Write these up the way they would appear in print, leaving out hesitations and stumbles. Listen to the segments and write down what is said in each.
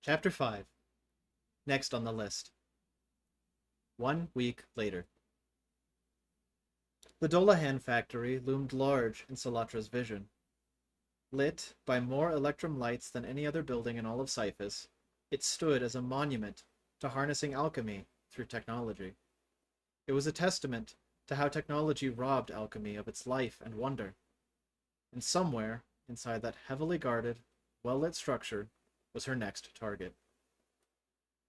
Chapter 5. Next on the list. 1 week later. The Dolahan factory loomed large in Salatra's vision. Lit by more electrum lights than any other building in all of Cyphus, it stood as a monument to harnessing alchemy through technology. It was a testament to how technology robbed alchemy of its life and wonder. And somewhere inside that heavily guarded, well-lit structure was her next target.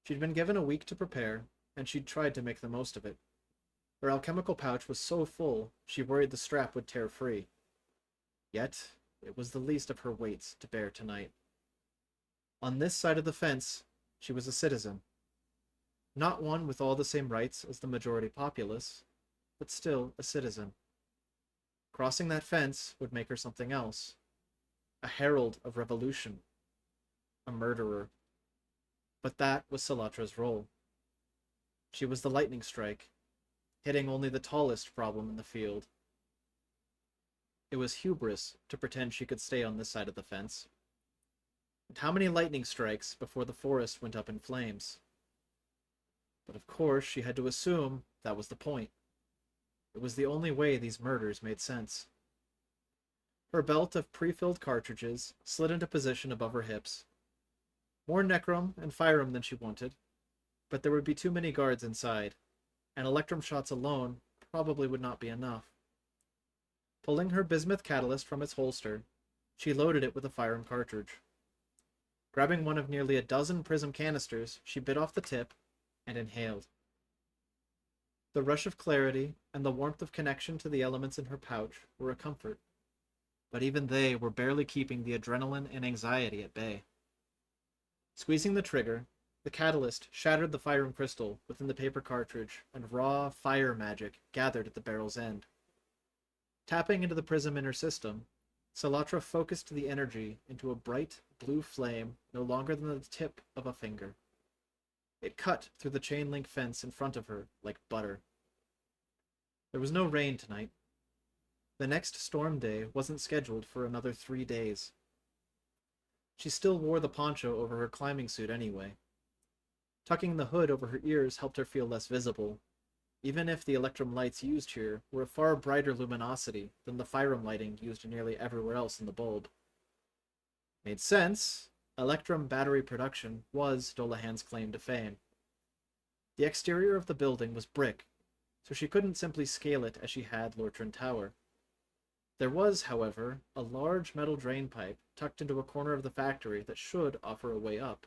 She'd been given a week to prepare, and she'd tried to make the most of it. Her alchemical pouch was so full, she worried the strap would tear free. Yet, it was the least of her weights to bear tonight. On this side of the fence, she was a citizen. Not one with all the same rights as the majority populace, but still a citizen. Crossing that fence would make her something else. A herald of revolution. A murderer. But that was Salatra's role. She was the lightning strike, hitting only the tallest problem in the field. It was hubris to pretend she could stay on this side of the fence. And how many lightning strikes before the forest went up in flames? But of course she had to assume that was the point. It was the only way these murders made sense. Her belt of pre-filled cartridges slid into position above her hips. More Necrom and Fire'em than she wanted, but there would be too many guards inside, and Electrum shots alone probably would not be enough. Pulling her bismuth catalyst from its holster, she loaded it with a Fire'em cartridge. Grabbing one of nearly a dozen prism canisters, she bit off the tip and inhaled. The rush of clarity and the warmth of connection to the elements in her pouch were a comfort, but even they were barely keeping the adrenaline and anxiety at bay. Squeezing the trigger, the catalyst shattered the Fire'em crystal within the paper cartridge, and raw fire magic gathered at the barrel's end. Tapping into the prism in her system, Salatra focused the energy into a bright blue flame no longer than the tip of a finger. It cut through the chain link fence in front of her like butter. There was no rain tonight. The next storm day wasn't scheduled for another 3 days. She still wore the poncho over her climbing suit anyway. Tucking the hood over her ears helped her feel less visible, even if the electrum lights used here were a far brighter luminosity than the Fire'em lighting used nearly everywhere else in the bulb. Made sense. Electrum battery production was Dolahan's claim to fame. The exterior of the building was brick, so she couldn't simply scale it as she had Lortran Tower. There was, however, a large metal drain pipe tucked into a corner of the factory that should offer a way up,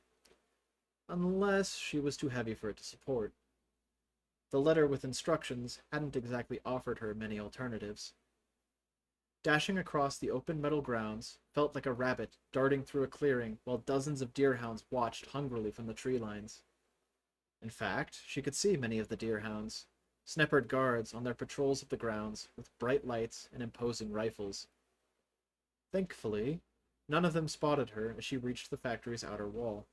unless she was too heavy for it to support. The letter with instructions hadn't exactly offered her many alternatives. Dashing across the open metal grounds felt like a rabbit darting through a clearing while dozens of deerhounds watched hungrily from the tree lines. In fact, she could see many of the deerhounds, sneppered guards on their patrols of the grounds with bright lights and imposing rifles. Thankfully, none of them spotted her as she reached the factory's outer wall.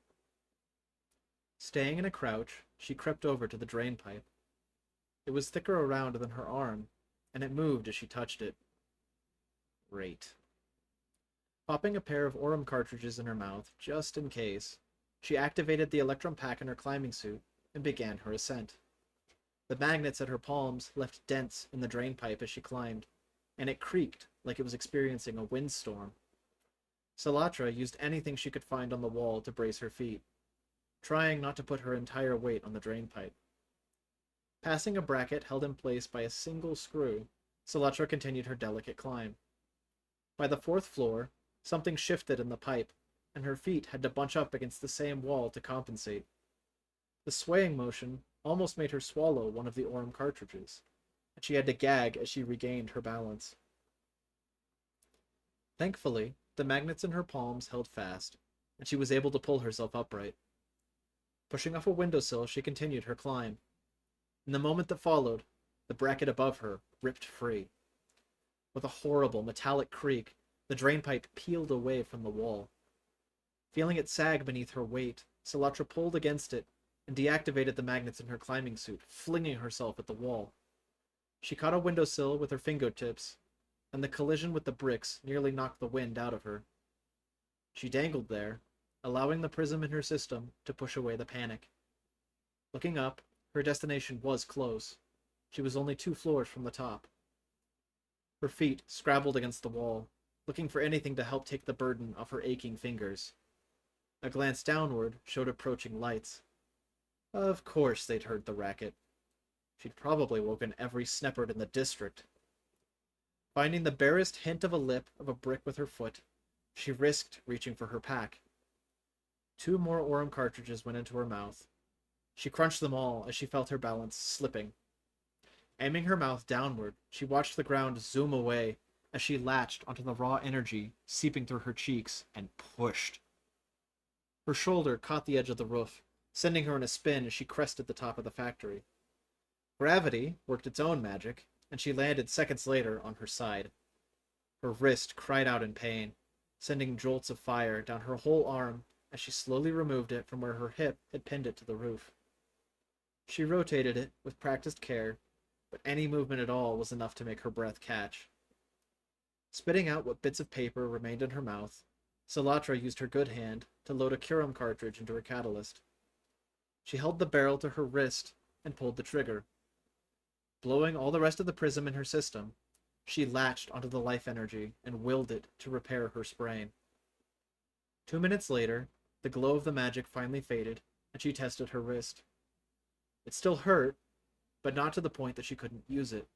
Staying in a crouch, she crept over to the drain pipe. It was thicker around than her arm, and it moved as she touched it. Great. Popping a pair of Aurum cartridges in her mouth, just in case, she activated the electrum pack in her climbing suit and began her ascent. The magnets at her palms left dents in the drain pipe as she climbed, and it creaked like it was experiencing a windstorm. Salatra used anything she could find on the wall to brace her feet, trying not to put her entire weight on the drain pipe. Passing a bracket held in place by a single screw, Salatra continued her delicate climb. By the 4th floor, something shifted in the pipe, and her feet had to bunch up against the same wall to compensate. The swaying motion almost made her swallow one of the Aurum cartridges, and she had to gag as she regained her balance. Thankfully, the magnets in her palms held fast, and she was able to pull herself upright. Pushing off a windowsill, she continued her climb. In the moment that followed, the bracket above her ripped free. With a horrible metallic creak, the drainpipe peeled away from the wall. Feeling it sag beneath her weight, Salatra pulled against it and deactivated the magnets in her climbing suit, flinging herself at the wall. She caught a windowsill with her fingertips, and the collision with the bricks nearly knocked the wind out of her. She dangled there, allowing the prism in her system to push away the panic. Looking up, her destination was close. She was only 2 floors from the top. Her feet scrabbled against the wall, looking for anything to help take the burden off her aching fingers. A glance downward showed approaching lights. Of course they'd heard the racket. She'd probably woken every snepperd in the district. Finding the barest hint of a lip of a brick with her foot, she risked reaching for her pack. 2 more Aurum cartridges went into her mouth. She crunched them all as she felt her balance slipping. Aiming her mouth downward, she watched the ground zoom away as she latched onto the raw energy seeping through her cheeks and pushed. Her shoulder caught the edge of the roof, sending her in a spin as she crested the top of the factory. Gravity worked its own magic, and she landed seconds later on her side. Her wrist cried out in pain, sending jolts of fire down her whole arm as she slowly removed it from where her hip had pinned it to the roof. She rotated it with practiced care, but any movement at all was enough to make her breath catch. Spitting out what bits of paper remained in her mouth, Salatra used her good hand to load a Curum cartridge into her catalyst. She held the barrel to her wrist and pulled the trigger. Blowing all the rest of the prism in her system, she latched onto the life energy and willed it to repair her sprain. 2 minutes later, the glow of the magic finally faded, and she tested her wrist. It still hurt, but not to the point that she couldn't use it.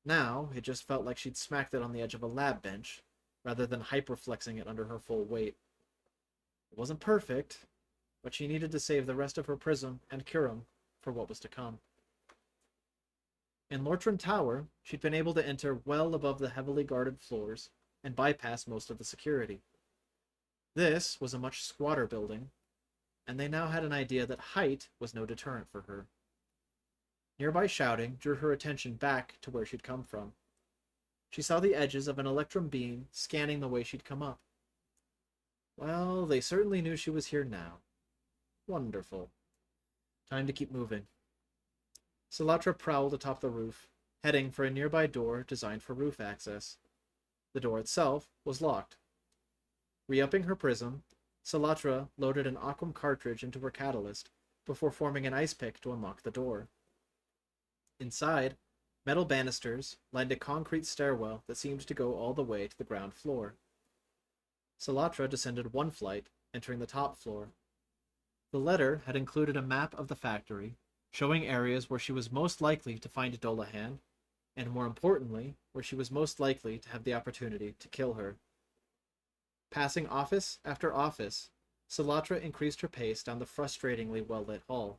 Now, it just felt like she'd smacked it on the edge of a lab bench, rather than hyperflexing it under her full weight. It wasn't perfect, but she needed to save the rest of her prism and Curum for what was to come. In Lortran Tower, she'd been able to enter well above the heavily guarded floors and bypass most of the security. This was a much squatter building, and they now had an idea that height was no deterrent for her. Nearby shouting drew her attention back to where she'd come from. She saw the edges of an electrum beam scanning the way she'd come up. Well, they certainly knew she was here now. Wonderful. Time to keep moving. Salatra prowled atop the roof, heading for a nearby door designed for roof access. The door itself was locked. Re-upping her prism, Salatra loaded an aquam cartridge into her catalyst before forming an ice pick to unlock the door. Inside, metal banisters lined a concrete stairwell that seemed to go all the way to the ground floor. Salatra descended 1 flight, entering the top floor. The letter had included a map of the factory, showing areas where she was most likely to find Dolahan, and more importantly, where she was most likely to have the opportunity to kill her. Passing office after office, Salatra increased her pace down the frustratingly well-lit hall.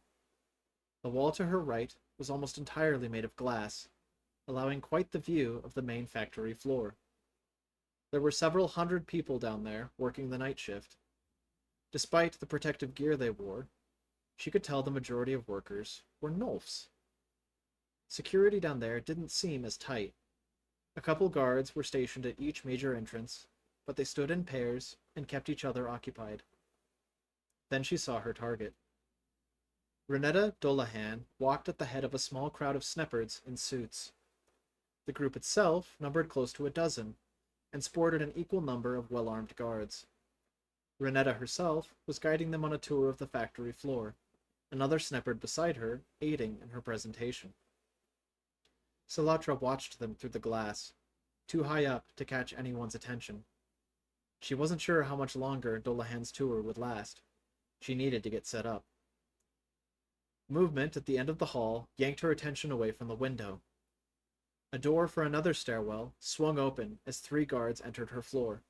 The wall to her right was almost entirely made of glass, allowing quite the view of the main factory floor. There were several hundred people down there working the night shift. Despite the protective gear they wore, she could tell the majority of workers were Nulfs. Security down there didn't seem as tight. A couple guards were stationed at each major entrance, but they stood in pairs and kept each other occupied. Then she saw her target. Renetta Dolahan walked at the head of a small crowd of sneppards in suits. The group itself numbered close to a dozen, and sported an equal number of well-armed guards. Renetta herself was guiding them on a tour of the factory floor, another sneppard beside her aiding in her presentation. Salatra watched them through the glass, too high up to catch anyone's attention. She wasn't sure how much longer Dolahan's tour would last. She needed to get set up. Movement at the end of the hall yanked her attention away from the window. A door for another stairwell swung open as 3 guards entered her floor.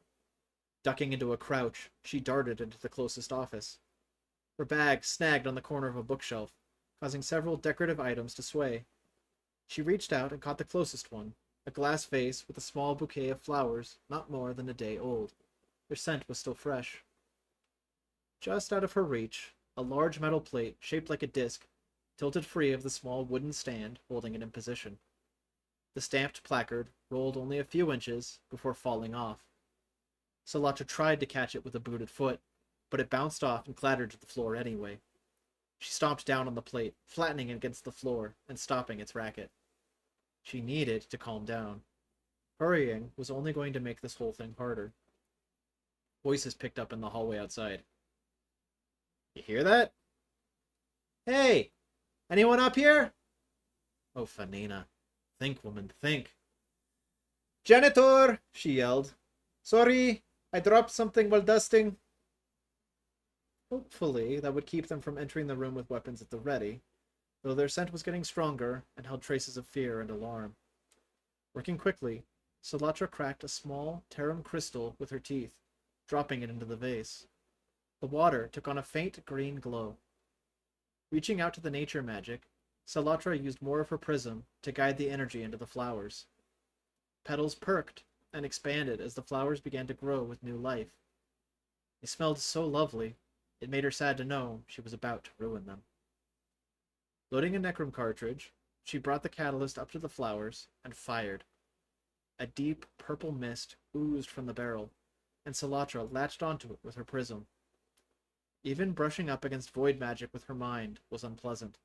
Ducking into a crouch, she darted into the closest office. Her bag snagged on the corner of a bookshelf, causing several decorative items to sway. She reached out and caught the closest one, a glass vase with a small bouquet of flowers not more than a day old. Their scent was still fresh. Just out of her reach, a large metal plate shaped like a disc tilted free of the small wooden stand holding it in position. The stamped placard rolled only a few inches before falling off. Salatra tried to catch it with a booted foot, but it bounced off and clattered to the floor anyway. She stomped down on the plate, flattening it against the floor and stopping its racket. She needed to calm down. Hurrying was only going to make this whole thing harder. Voices picked up in the hallway outside. You hear that? Hey! Anyone up here? Oh, Fanina. Think, woman, think. Janitor! She yelled. Sorry, I dropped something while dusting. Hopefully, that would keep them from entering the room with weapons at the ready, though their scent was getting stronger and held traces of fear and alarm. Working quickly, Salatra cracked a small tarum crystal with her teeth, dropping it into the vase. The water took on a faint green glow. Reaching out to the nature magic, Salatra used more of her prism to guide the energy into the flowers. Petals perked and expanded as the flowers began to grow with new life. They smelled so lovely, it made her sad to know she was about to ruin them. Loading a Necrom cartridge, she brought the catalyst up to the flowers and fired. A deep purple mist oozed from the barrel, and Salatra latched onto it with her prism. Even brushing up against void magic with her mind was unpleasant.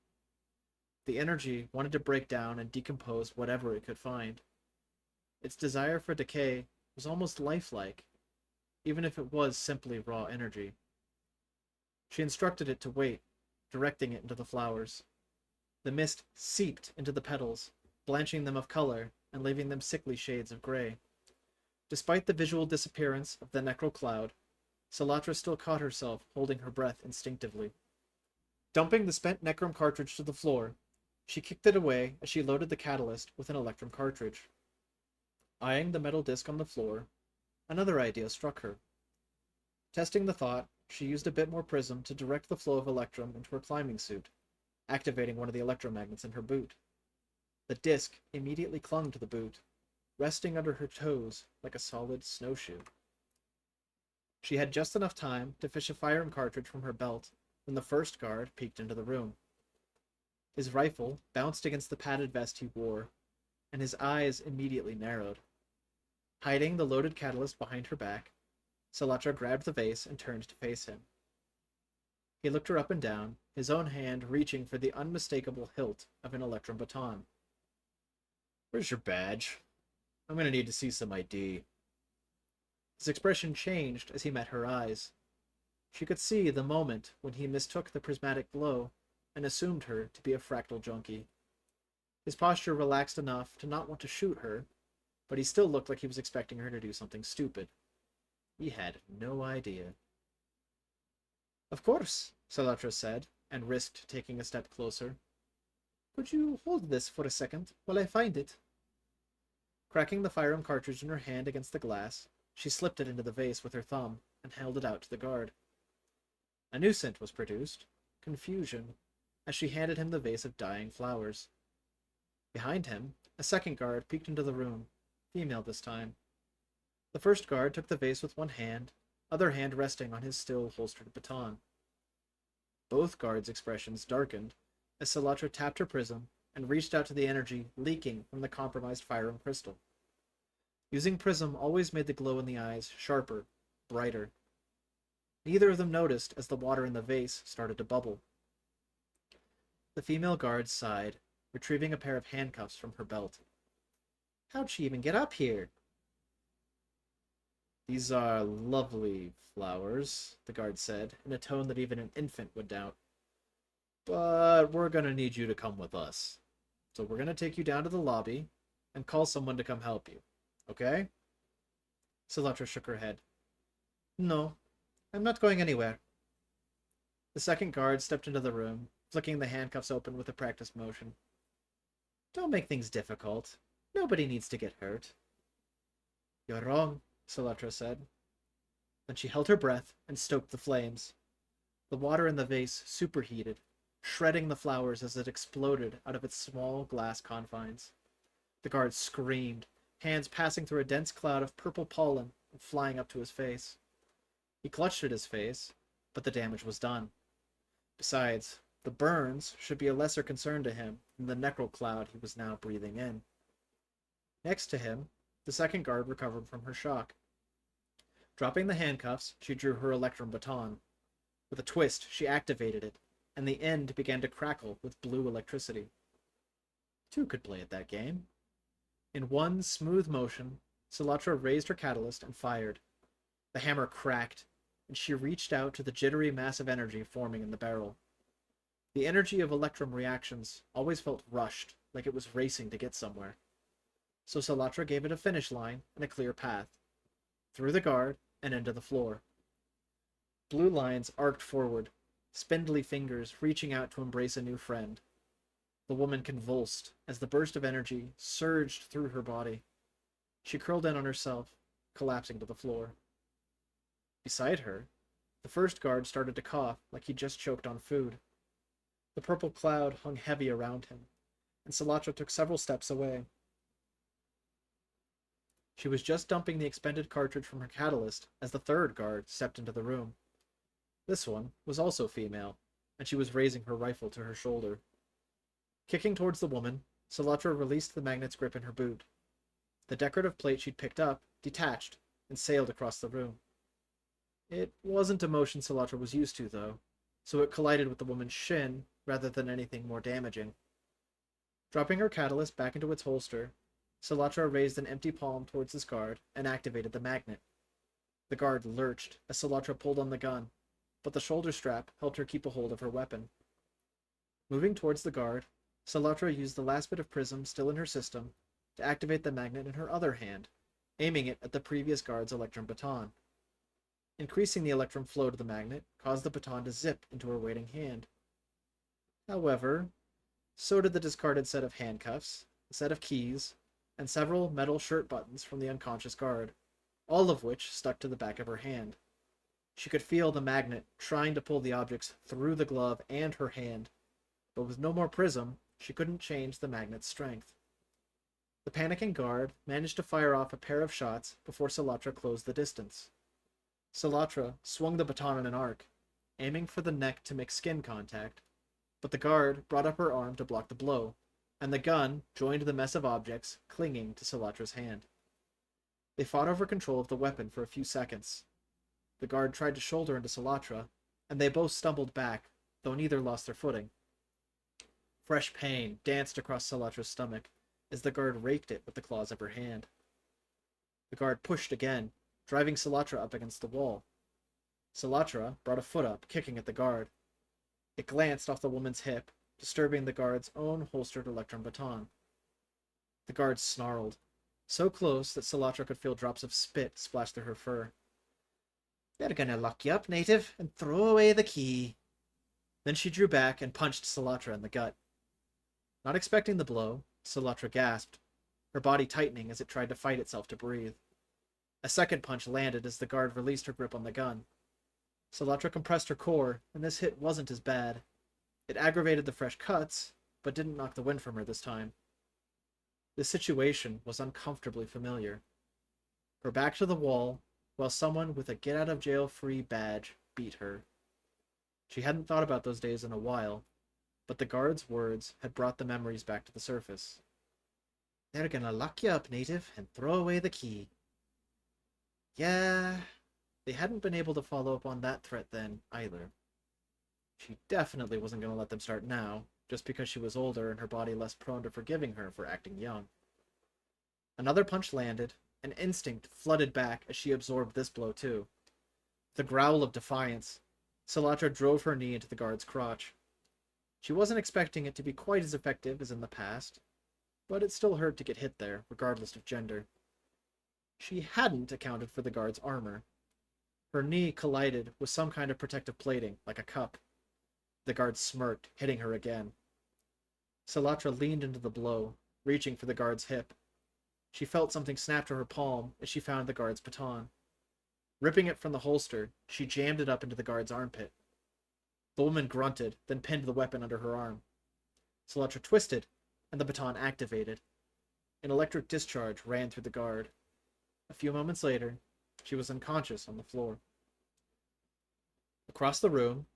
The energy wanted to break down and decompose whatever it could find. Its desire for decay was almost lifelike, even if it was simply raw energy. She instructed it to wait, directing it into the flowers. The mist seeped into the petals, blanching them of color and leaving them sickly shades of gray. Despite the visual disappearance of the necral cloud, Salatra still caught herself holding her breath instinctively. Dumping the spent Necrom cartridge to the floor, she kicked it away as she loaded the catalyst with an Electrum cartridge. Eyeing the metal disc on the floor, another idea struck her. Testing the thought, she used a bit more prism to direct the flow of Electrum into her climbing suit, activating one of the electromagnets in her boot. The disc immediately clung to the boot, resting under her toes like a solid snowshoe. She had just enough time to fish a firearm cartridge from her belt when the first guard peeked into the room. His rifle bounced against the padded vest he wore, and his eyes immediately narrowed. Hiding the loaded catalyst behind her back, Salatra grabbed the vase and turned to face him. He looked her up and down, his own hand reaching for the unmistakable hilt of an electrum baton. "Where's your badge? I'm going to need to see some ID." His expression changed as he met her eyes. She could see the moment when he mistook the prismatic glow and assumed her to be a fractal junkie. His posture relaxed enough to not want to shoot her, but he still looked like he was expecting her to do something stupid. He had no idea. "Of course," Salatra said, and risked taking a step closer. "Could you hold this for a second while I find it?" Cracking the firearm cartridge in her hand against the glass, she slipped it into the vase with her thumb and held it out to the guard. A new scent was produced, confusion, as she handed him the vase of dying flowers. Behind him, a second guard peeked into the room, female this time. The first guard took the vase with one hand, other hand resting on his still holstered baton. Both guards' expressions darkened as Salatra tapped her prism and reached out to the energy leaking from the compromised firearm crystal. Using prism always made the glow in the eyes sharper, brighter. Neither of them noticed as the water in the vase started to bubble. The female guard sighed, retrieving a pair of handcuffs from her belt. "How'd she even get up here?" "These are lovely flowers," the guard said, in a tone that even an infant would doubt. "But we're going to need you to come with us. So we're going to take you down to the lobby and call someone to come help you. Okay?" Salatra shook her head. "No, I'm not going anywhere." The second guard stepped into the room, flicking the handcuffs open with a practiced motion. "Don't make things difficult. Nobody needs to get hurt." "You're wrong," Salatra said. Then she held her breath and stoked the flames. The water in the vase superheated, shredding the flowers as it exploded out of its small glass confines. The guard screamed, hands passing through a dense cloud of purple pollen and flying up to his face. He clutched at his face, but the damage was done. Besides, the burns should be a lesser concern to him than the necral cloud he was now breathing in. Next to him, the second guard recovered from her shock. Dropping the handcuffs, she drew her electrum baton. With a twist, she activated it, and the end began to crackle with blue electricity. Two could play at that game. In one smooth motion, Salatra raised her catalyst and fired. The hammer cracked, and she reached out to the jittery mass of energy forming in the barrel. The energy of electrum reactions always felt rushed, like it was racing to get somewhere. So Salatra gave it a finish line and a clear path, through the guard and into the floor. Blue lines arced forward, spindly fingers reaching out to embrace a new friend. The woman convulsed as the burst of energy surged through her body. She curled in on herself, collapsing to the floor. Beside her, the first guard started to cough like he'd just choked on food. The purple cloud hung heavy around him, and Salatra took several steps away. She was just dumping the expended cartridge from her catalyst as the third guard stepped into the room. This one was also female, and she was raising her rifle to her shoulder. Kicking towards the woman, Salatra released the magnet's grip in her boot. The decorative plate she'd picked up detached and sailed across the room. It wasn't a motion Salatra was used to, though, so it collided with the woman's shin rather than anything more damaging. Dropping her catalyst back into its holster, Salatra raised an empty palm towards his guard and activated the magnet. The guard lurched as Salatra pulled on the gun, but the shoulder strap helped her keep a hold of her weapon. Moving towards the guard, Salatra used the last bit of prism still in her system to activate the magnet in her other hand, aiming it at the previous guard's electrum baton. Increasing the electrum flow to the magnet caused the baton to zip into her waiting hand. However, so did the discarded set of handcuffs, a set of keys, and several metal shirt buttons from the unconscious guard, all of which stuck to the back of her hand. She could feel the magnet trying to pull the objects through the glove and her hand, but with no more prism, she couldn't change the magnet's strength. The panicking guard managed to fire off a pair of shots before Salatra closed the distance. Salatra swung the baton in an arc, aiming for the neck to make skin contact, but the guard brought up her arm to block the blow, and the gun joined the mess of objects clinging to Salatra's hand. They fought over control of the weapon for a few seconds. The guard tried to shoulder into Salatra, and they both stumbled back, though neither lost their footing. Fresh pain danced across Salatra's stomach as the guard raked it with the claws of her hand. The guard pushed again, driving Salatra up against the wall. Salatra brought a foot up, kicking at the guard. It glanced off the woman's hip, disturbing the guard's own holstered electrum baton. The guard snarled, so close that Salatra could feel drops of spit splash through her fur. "They're gonna lock you up, native, and throw away the key." Then she drew back and punched Salatra in the gut. Not expecting the blow, Salatra gasped, her body tightening as it tried to fight itself to breathe. A second punch landed as the guard released her grip on the gun. Salatra compressed her core, and this hit wasn't as bad. It aggravated the fresh cuts, but didn't knock the wind from her this time. This situation was uncomfortably familiar. Her back to the wall, while someone with a get-out-of-jail-free badge beat her. She hadn't thought about those days in a while, but the guard's words had brought the memories back to the surface. "They're gonna lock you up, native, and throw away the key." Yeah, they hadn't been able to follow up on that threat then, either. She definitely wasn't going to let them start now, just because she was older and her body less prone to forgiving her for acting young. Another punch landed, and instinct flooded back as she absorbed this blow too. With a growl of defiance, Salatra drove her knee into the guard's crotch. She wasn't expecting it to be quite as effective as in the past, but it still hurt to get hit there, regardless of gender. She hadn't accounted for the guard's armor. Her knee collided with some kind of protective plating, like a cup. The guard smirked, hitting her again. Salatra leaned into the blow, reaching for the guard's hip. She felt something snap to her palm as she found the guard's baton. Ripping it from the holster, she jammed it up into the guard's armpit. The woman grunted, then pinned the weapon under her arm. Salatra twisted, and the baton activated. An electric discharge ran through the guard. A few moments later, she was unconscious on the floor. Across the room,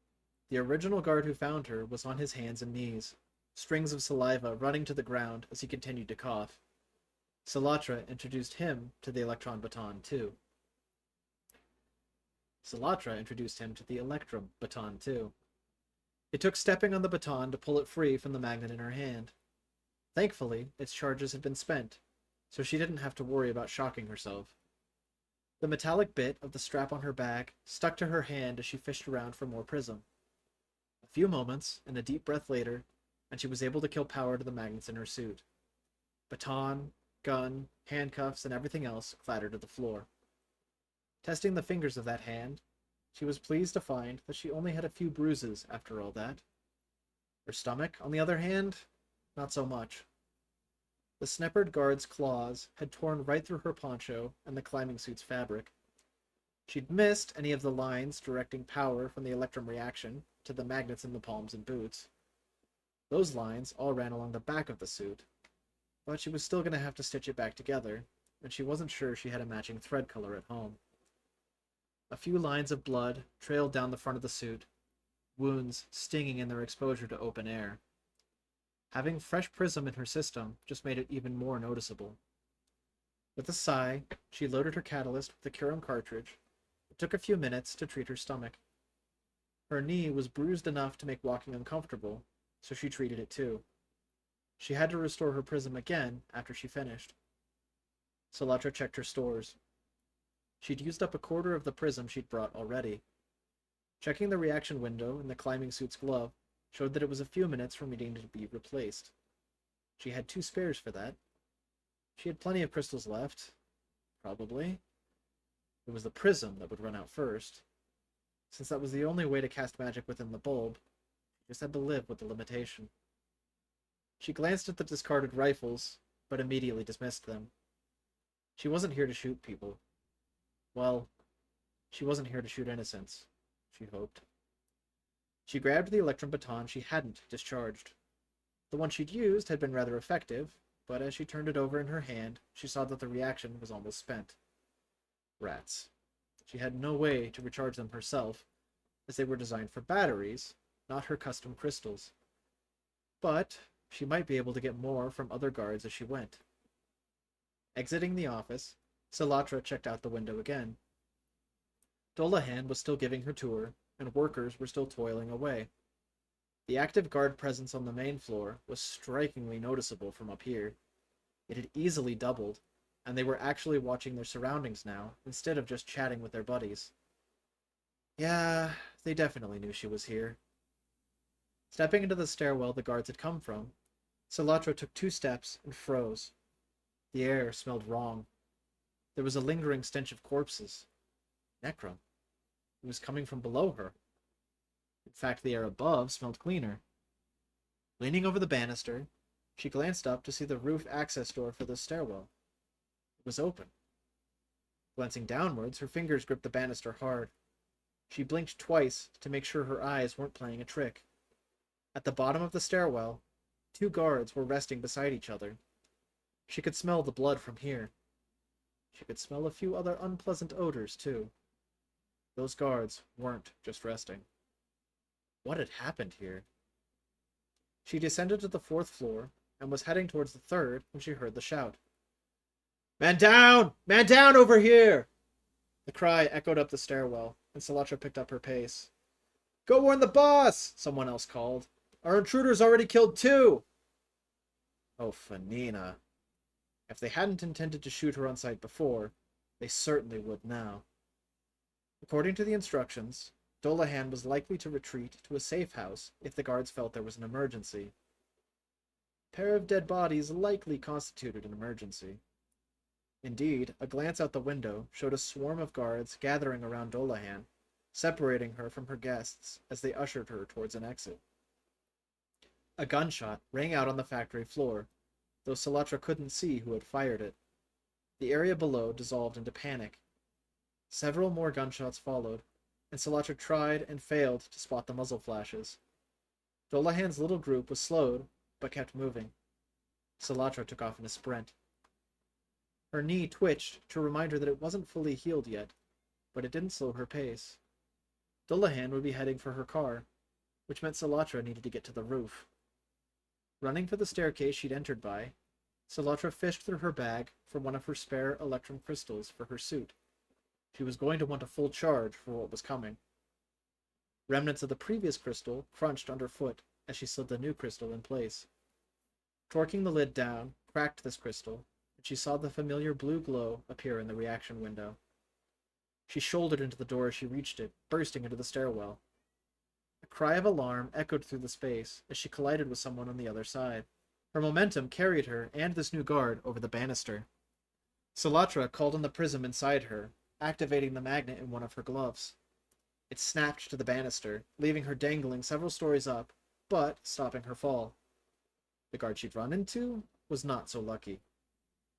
the original guard who found her was on his hands and knees, strings of saliva running to the ground as he continued to cough. Salatra introduced him to the electron baton, too. It took stepping on the baton to pull it free from the magnet in her hand. Thankfully, its charges had been spent, so she didn't have to worry about shocking herself. The metallic bit of the strap on her bag stuck to her hand as she fished around for more prism. A few moments, and a deep breath later, and she was able to kill power to the magnets in her suit. Baton, gun, handcuffs, and everything else clattered to the floor. Testing the fingers of that hand, she was pleased to find that she only had a few bruises after all that. Her stomach, on the other hand, not so much. The sneppered guard's claws had torn right through her poncho and the climbing suit's fabric. She'd missed any of the lines directing power from the electrum reaction to the magnets in the palms and boots. Those lines all ran along the back of the suit, but she was still going to have to stitch it back together, and she wasn't sure she had a matching thread color at home. A few lines of blood trailed down the front of the suit, wounds stinging in their exposure to open air. Having fresh prism in her system just made it even more noticeable. With a sigh, she loaded her catalyst with the Curum cartridge. It took a few minutes to treat her stomach. Her knee was bruised enough to make walking uncomfortable, so she treated it too. She had to restore her prism again after she finished. Salatra checked her stores. She'd used up a quarter of the prism she'd brought already. Checking the reaction window in the climbing suit's glove showed that it was a few minutes from needing to be replaced. She had 2 spares for that. She had plenty of crystals left. Probably. It was the prism that would run out first. Since that was the only way to cast magic within the bulb, she just had to live with the limitation. She glanced at the discarded rifles, but immediately dismissed them. She wasn't here to shoot people. Well, she wasn't here to shoot innocents, she hoped. She grabbed the electrum baton she hadn't discharged. The one she'd used had been rather effective, but as she turned it over in her hand, she saw that the reaction was almost spent. Rats. She had no way to recharge them herself, as they were designed for batteries, not her custom crystals. But she might be able to get more from other guards as she went. Exiting the office, Salatra checked out the window again. Dolahan was still giving her tour, and workers were still toiling away. The active guard presence on the main floor was strikingly noticeable from up here. It had easily doubled, and they were actually watching their surroundings now, instead of just chatting with their buddies. Yeah, they definitely knew she was here. Stepping into the stairwell the guards had come from, Salatra took 2 steps and froze. The air smelled wrong. There was a lingering stench of corpses. Necrum. It was coming from below her. In fact, the air above smelled cleaner. Leaning over the banister, she glanced up to see the roof access door for the stairwell. It was open. Glancing downwards, her fingers gripped the banister hard. She blinked twice to make sure her eyes weren't playing a trick. At the bottom of the stairwell, 2 guards were resting beside each other. She could smell the blood from here. She could smell a few other unpleasant odors, too. Those guards weren't just resting. What had happened here? She descended to the 4th floor and was heading towards the 3rd when she heard the shout. "Man down! Man down over here!" The cry echoed up the stairwell, and Salatra picked up her pace. "Go warn the boss!" someone else called. "Our intruder's already killed 2! Oh, Fanina. If they hadn't intended to shoot her on sight before, they certainly would now. According to the instructions, Dolahan was likely to retreat to a safe house if the guards felt there was an emergency. A pair of dead bodies likely constituted an emergency. Indeed, a glance out the window showed a swarm of guards gathering around Dolahan, separating her from her guests as they ushered her towards an exit. A gunshot rang out on the factory floor, though Salatra couldn't see who had fired it. The area below dissolved into panic. Several more gunshots followed, and Salatra tried and failed to spot the muzzle flashes. Dolahan's little group was slowed, but kept moving. Salatra took off in a sprint. Her knee twitched to remind her that it wasn't fully healed yet, but it didn't slow her pace. Dolahan would be heading for her car, which meant Salatra needed to get to the roof. Running for the staircase she'd entered by, Salatra fished through her bag for one of her spare electrum crystals for her suit. She was going to want a full charge for what was coming. Remnants of the previous crystal crunched underfoot as she slid the new crystal in place. Torquing the lid down cracked this crystal, and she saw the familiar blue glow appear in the reaction window. She shouldered into the door as she reached it, bursting into the stairwell. A cry of alarm echoed through the space as she collided with someone on the other side. Her momentum carried her and this new guard over the banister. Silatra called on the prism inside her, activating the magnet in one of her gloves. It snapped to the banister, leaving her dangling several stories up, but stopping her fall. The guard she'd run into was not so lucky.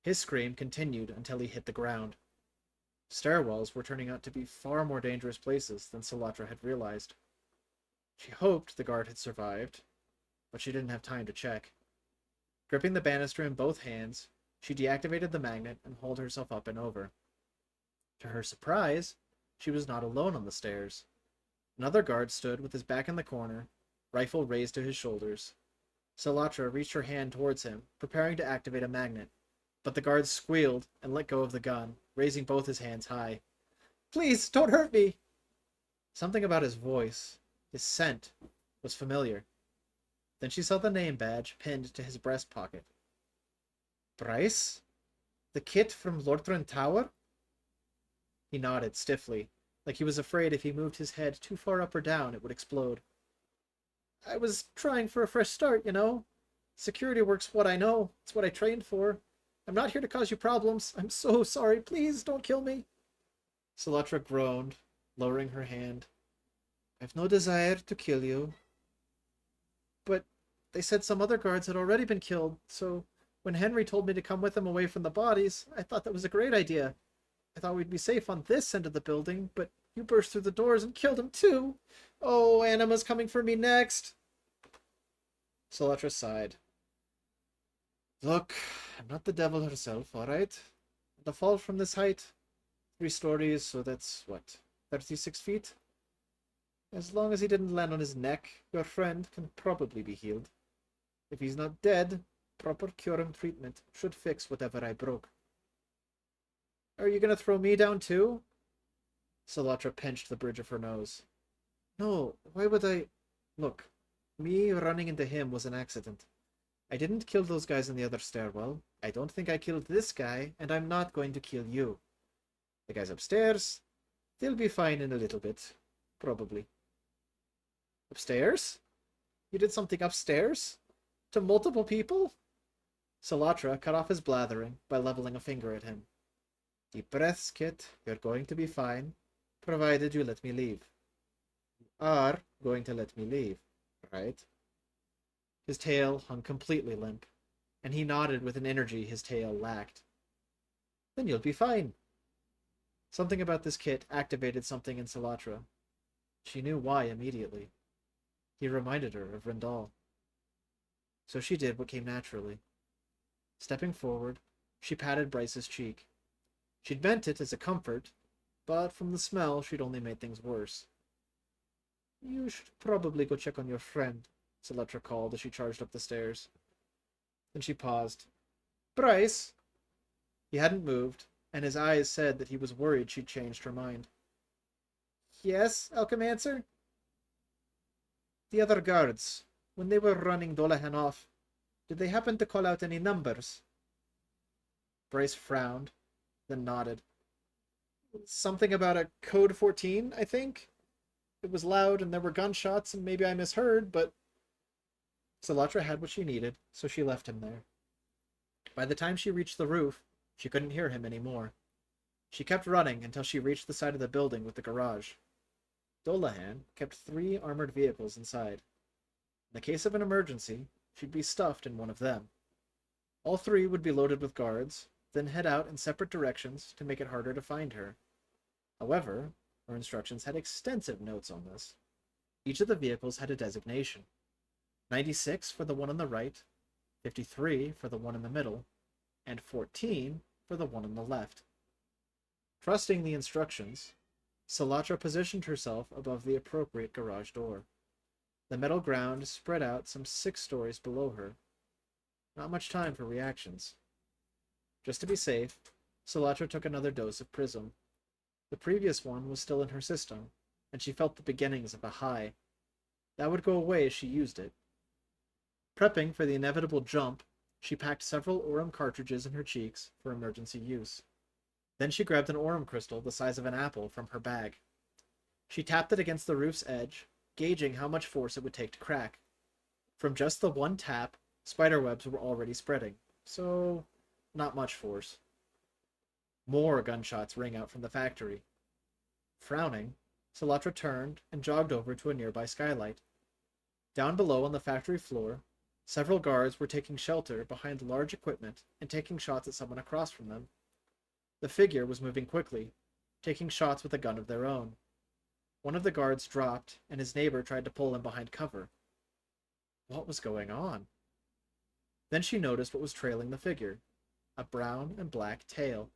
His scream continued until he hit the ground. Stairwells were turning out to be far more dangerous places than Silatra had realized. She hoped the guard had survived, but she didn't have time to check. Gripping the banister in both hands, she deactivated the magnet and hauled herself up and over. To her surprise, she was not alone on the stairs. Another guard stood with his back in the corner, rifle raised to his shoulders. Silatra reached her hand towards him, preparing to activate a magnet, but the guard squealed and let go of the gun, raising both his hands high. "Please, don't hurt me!" Something about his voice, his scent, was familiar. Then she saw the name badge pinned to his breast pocket. Bryce? The kit from Lorthren Tower? He nodded stiffly, like he was afraid if he moved his head too far up or down it would explode. "I was trying for a fresh start, you know. Security work's what I know. It's what I trained for. I'm not here to cause you problems. I'm so sorry. Please don't kill me." Silatra groaned, lowering her hand. "I've no desire to kill you." "But they said some other guards had already been killed, so when Henry told me to come with him away from the bodies, I thought that was a great idea. I thought we'd be safe on this end of the building, but you burst through the doors and killed him too. Oh, Anima's coming for me next." Silatra sighed. "Look, I'm not the devil herself, all right? The fall from this height, 3 stories, so that's, 36 feet? As long as he didn't land on his neck, your friend can probably be healed. If he's not dead, proper cure treatment should fix whatever I broke." "Are you going to throw me down too?" Silatra pinched the bridge of her nose. "No, why would I? Look, me running into him was an accident. I didn't kill those guys in the other stairwell. I don't think I killed this guy, and I'm not going to kill you. The guys upstairs, they'll be fine in a little bit. Probably." "Upstairs? You did something upstairs? To multiple people?" Silatra cut off his blathering by leveling a finger at him. "Deep breaths, Kit. You're going to be fine, provided you let me leave. You are going to let me leave, right?" His tail hung completely limp, and he nodded with an energy his tail lacked. "Then you'll be fine." Something about this Kit activated something in Silatra. She knew why immediately. He reminded her of Rendal. So she did what came naturally. Stepping forward, she patted Bryce's cheek. She'd meant it as a comfort, but from the smell she'd only made things worse. "You should probably go check on your friend," Silatra called as she charged up the stairs. Then she paused. "Bryce!" He hadn't moved, and his eyes said that he was worried she'd changed her mind. "Yes, Alchemancer?" "The other guards, when they were running Dolahan off, did they happen to call out any numbers?" Bryce frowned, then nodded. "Something about a code 14, I think. It was loud and there were gunshots and maybe I misheard, but..." Silatra had what she needed, so she left him there. By the time she reached the roof, she couldn't hear him anymore. She kept running until she reached the side of the building with the garage. Dolahan kept 3 armored vehicles inside. In the case of an emergency, she'd be stuffed in one of them. All 3 would be loaded with guards, then head out in separate directions to make it harder to find her. However, her instructions had extensive notes on this. Each of the vehicles had a designation. 96 for the one on the right, 53 for the one in the middle, and 14 for the one on the left. Trusting the instructions, Silatra positioned herself above the appropriate garage door. The metal ground spread out some 6 stories below her. Not much time for reactions. Just to be safe, Silatra took another dose of prism. The previous one was still in her system, and she felt the beginnings of a high. That would go away as she used it. Prepping for the inevitable jump, she packed several Aurum cartridges in her cheeks for emergency use. Then she grabbed an aurum crystal the size of an apple from her bag. She tapped it against the roof's edge, gauging how much force it would take to crack. From just the one tap, spiderwebs were already spreading, so not much force. More gunshots rang out from the factory. Frowning, Salatra turned and jogged over to a nearby skylight. Down below on the factory floor, several guards were taking shelter behind large equipment and taking shots at someone across from them. The figure was moving quickly, taking shots with a gun of their own. One of the guards dropped, and his neighbor tried to pull him behind cover. What was going on? Then she noticed what was trailing the figure, a brown and black tail.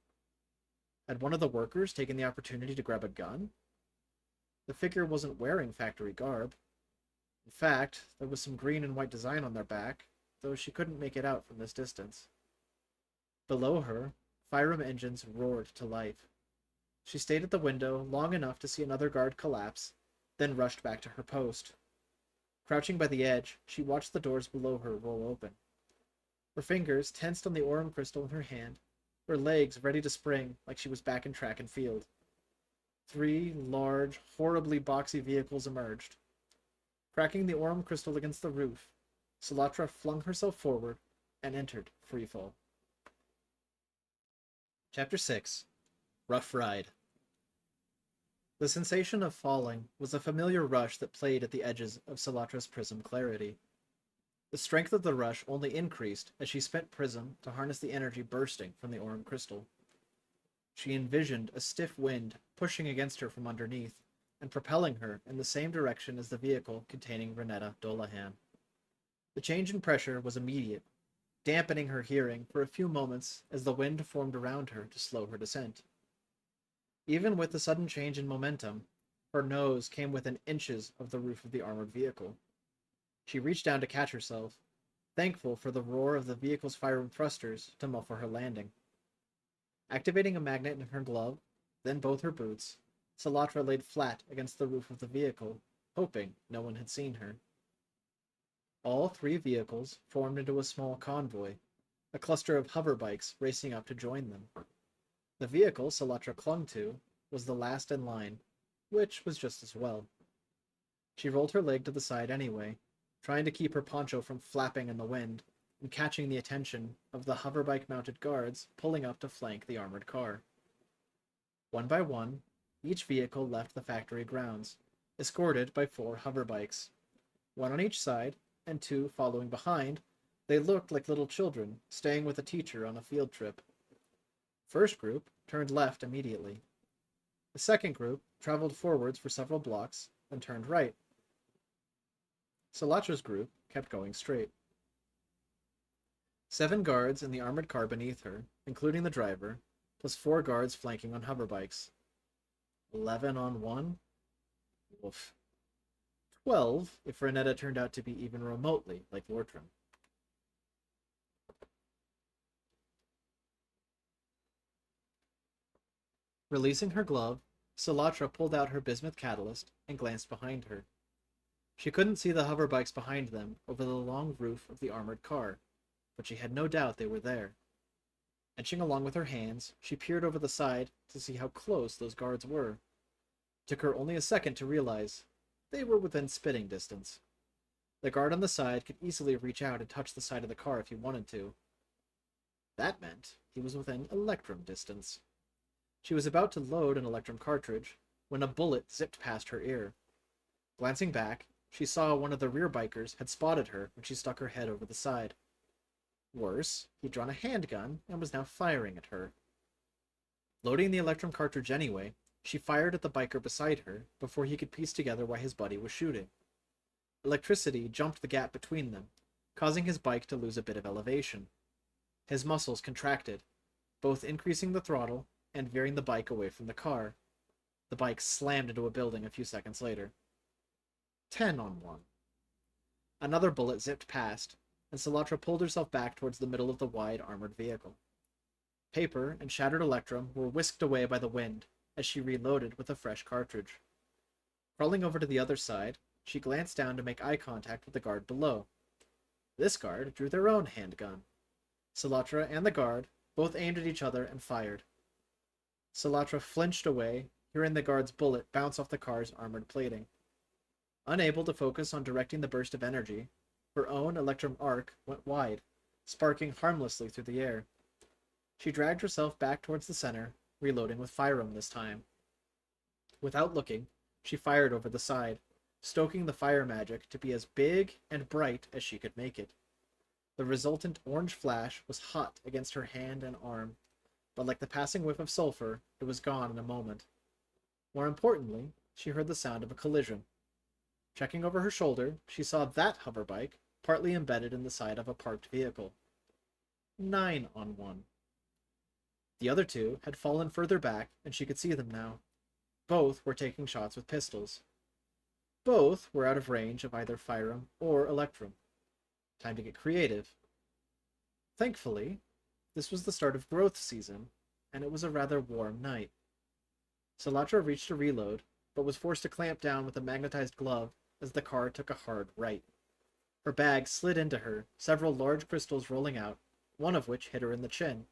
Had one of the workers taken the opportunity to grab a gun? The figure wasn't wearing factory garb. In fact, there was some green and white design on their back, though she couldn't make it out from this distance. Below her, fireroom engines roared to life. She stayed at the window long enough to see another guard collapse, then rushed back to her post. Crouching by the edge, she watched the doors below her roll open. Her fingers tensed on the aurum crystal in her hand, her legs ready to spring like she was back in track and field. 3 large, horribly boxy vehicles emerged. Cracking the aurum crystal against the roof, Salatra flung herself forward and entered freefall. Chapter 6. Rough Ride. The sensation of falling was a familiar rush that played at the edges of Salatra's prism clarity. The strength of the rush only increased as she spent prism to harness the energy bursting from the aurum crystal. She envisioned a stiff wind pushing against her from underneath and propelling her in the same direction as the vehicle containing Renetta Dolahan. The change in pressure was immediate, dampening her hearing for a few moments as the wind formed around her to slow her descent. Even with the sudden change in momentum, her nose came within inches of the roof of the armored vehicle. She reached down to catch herself, thankful for the roar of the vehicle's firearm thrusters to muffle her landing. Activating a magnet in her glove, then both her boots, Salatra laid flat against the roof of the vehicle, hoping no one had seen her. All 3 vehicles formed into a small convoy, a cluster of hover bikes racing up to join them. The vehicle Salatra clung to was the last in line, which was just as well. She rolled her leg to the side anyway, trying to keep her poncho from flapping in the wind and catching the attention of the hoverbike-mounted guards pulling up to flank the armored car. One by one, each vehicle left the factory grounds, escorted by 4 hoverbikes. 1 on each side, and 2 following behind, they looked like little children staying with a teacher on a field trip. First group turned left immediately. The second group traveled forwards for several blocks, then turned right. Salatra's group kept going straight. 7 guards in the armored car beneath her, including the driver, plus 4 guards flanking on hoverbikes. 11 on 1? Woof. 12 if Renetta turned out to be even remotely like Lortrim. Releasing her glove, Salatra pulled out her bismuth catalyst and glanced behind her. She couldn't see the hoverbikes behind them over the long roof of the armored car, but she had no doubt they were there. Inching along with her hands, she peered over the side to see how close those guards were. It took her only a second to realize they were within spitting distance. The guard on the side could easily reach out and touch the side of the car if he wanted to. That meant he was within electrum distance. She was about to load an electrum cartridge when a bullet zipped past her ear. Glancing back, she saw one of the rear bikers had spotted her when she stuck her head over the side. Worse, he'd drawn a handgun and was now firing at her. Loading the electrum cartridge anyway, she fired at the biker beside her before he could piece together why his buddy was shooting. Electricity jumped the gap between them, causing his bike to lose a bit of elevation. His muscles contracted, both increasing the throttle and veering the bike away from the car. The bike slammed into a building a few seconds later. 10 on 1. Another bullet zipped past, and Salatra pulled herself back towards the middle of the wide armored vehicle. Paper and shattered electrum were whisked away by the wind as she reloaded with a fresh cartridge. Crawling over to the other side, she glanced down to make eye contact with the guard below. This guard drew their own handgun. Salatra and the guard both aimed at each other and fired. Salatra flinched away, hearing the guard's bullet bounce off the car's armored plating. Unable to focus on directing the burst of energy, her own electrum arc went wide, sparking harmlessly through the air. She dragged herself back towards the center, reloading with firearm this time. Without looking, she fired over the side, stoking the fire magic to be as big and bright as she could make it. The resultant orange flash was hot against her hand and arm, but like the passing whiff of sulfur, it was gone in a moment. More importantly, she heard the sound of a collision. Checking over her shoulder, she saw that hoverbike partly embedded in the side of a parked vehicle. 9 on 1. The other two had fallen further back, and she could see them now. Both were taking shots with pistols. Both were out of range of either firearm or electrum. Time to get creative. Thankfully, this was the start of growth season, and it was a rather warm night. Salatra reached to reload, but was forced to clamp down with a magnetized glove as the car took a hard right. Her bag slid into her, several large crystals rolling out, one of which hit her in the chin.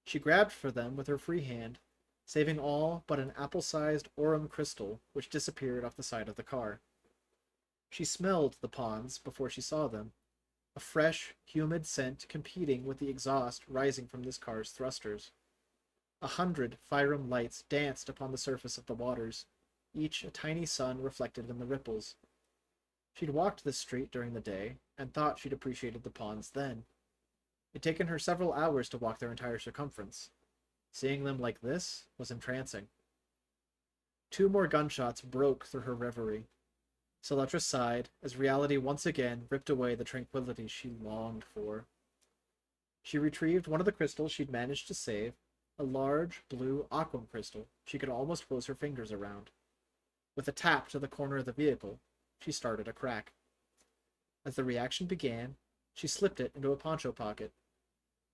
She grabbed for them with her free hand, saving all but an apple-sized aurum crystal which disappeared off the side of the car. She smelled the pawns before she saw them, a fresh, humid scent competing with the exhaust rising from this car's thrusters. 100 firum lights danced upon the surface of the waters, each a tiny sun reflected in the ripples. She'd walked this street during the day, and thought she'd appreciated the ponds then. It'd taken her several hours to walk their entire circumference. Seeing them like this was entrancing. 2 more gunshots broke through her reverie. Salatra sighed as reality once again ripped away the tranquility she longed for. She retrieved one of the crystals she'd managed to save, a large blue aquam crystal she could almost close her fingers around. With a tap to the corner of the vehicle, she started a crack. As the reaction began, she slipped it into a poncho pocket.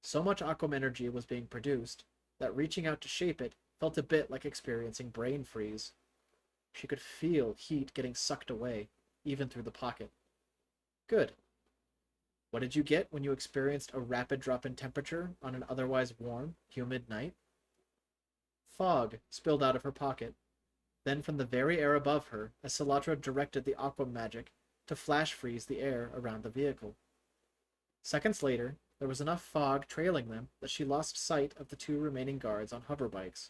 So much aquam energy was being produced that reaching out to shape it felt a bit like experiencing brain freeze. She could feel heat getting sucked away, even through the pocket. Good. What did you get when you experienced a rapid drop in temperature on an otherwise warm, humid night? Fog spilled out of her pocket, then from the very air above her as Salatra directed the aqua magic to flash freeze the air around the vehicle. Seconds later, there was enough fog trailing them that she lost sight of the 2 remaining guards on hoverbikes.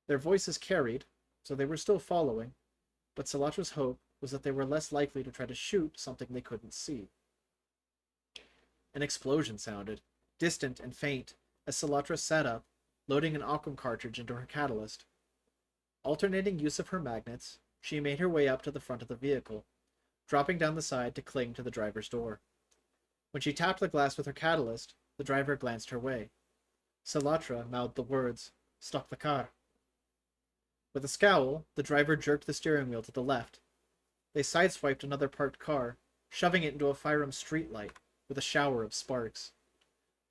Their voices carried, so they were still following, but Salatra's hope was that they were less likely to try to shoot something they couldn't see. An explosion sounded, distant and faint, as Salatra sat up, loading an aquam cartridge into her catalyst. Alternating use of her magnets, she made her way up to the front of the vehicle, dropping down the side to cling to the driver's door. When she tapped the glass with her catalyst, the driver glanced her way. Salatra mouthed the words, "Stop the car." With a scowl, the driver jerked the steering wheel to the left. They sideswiped another parked car, shoving it into a firearm streetlight with a shower of sparks.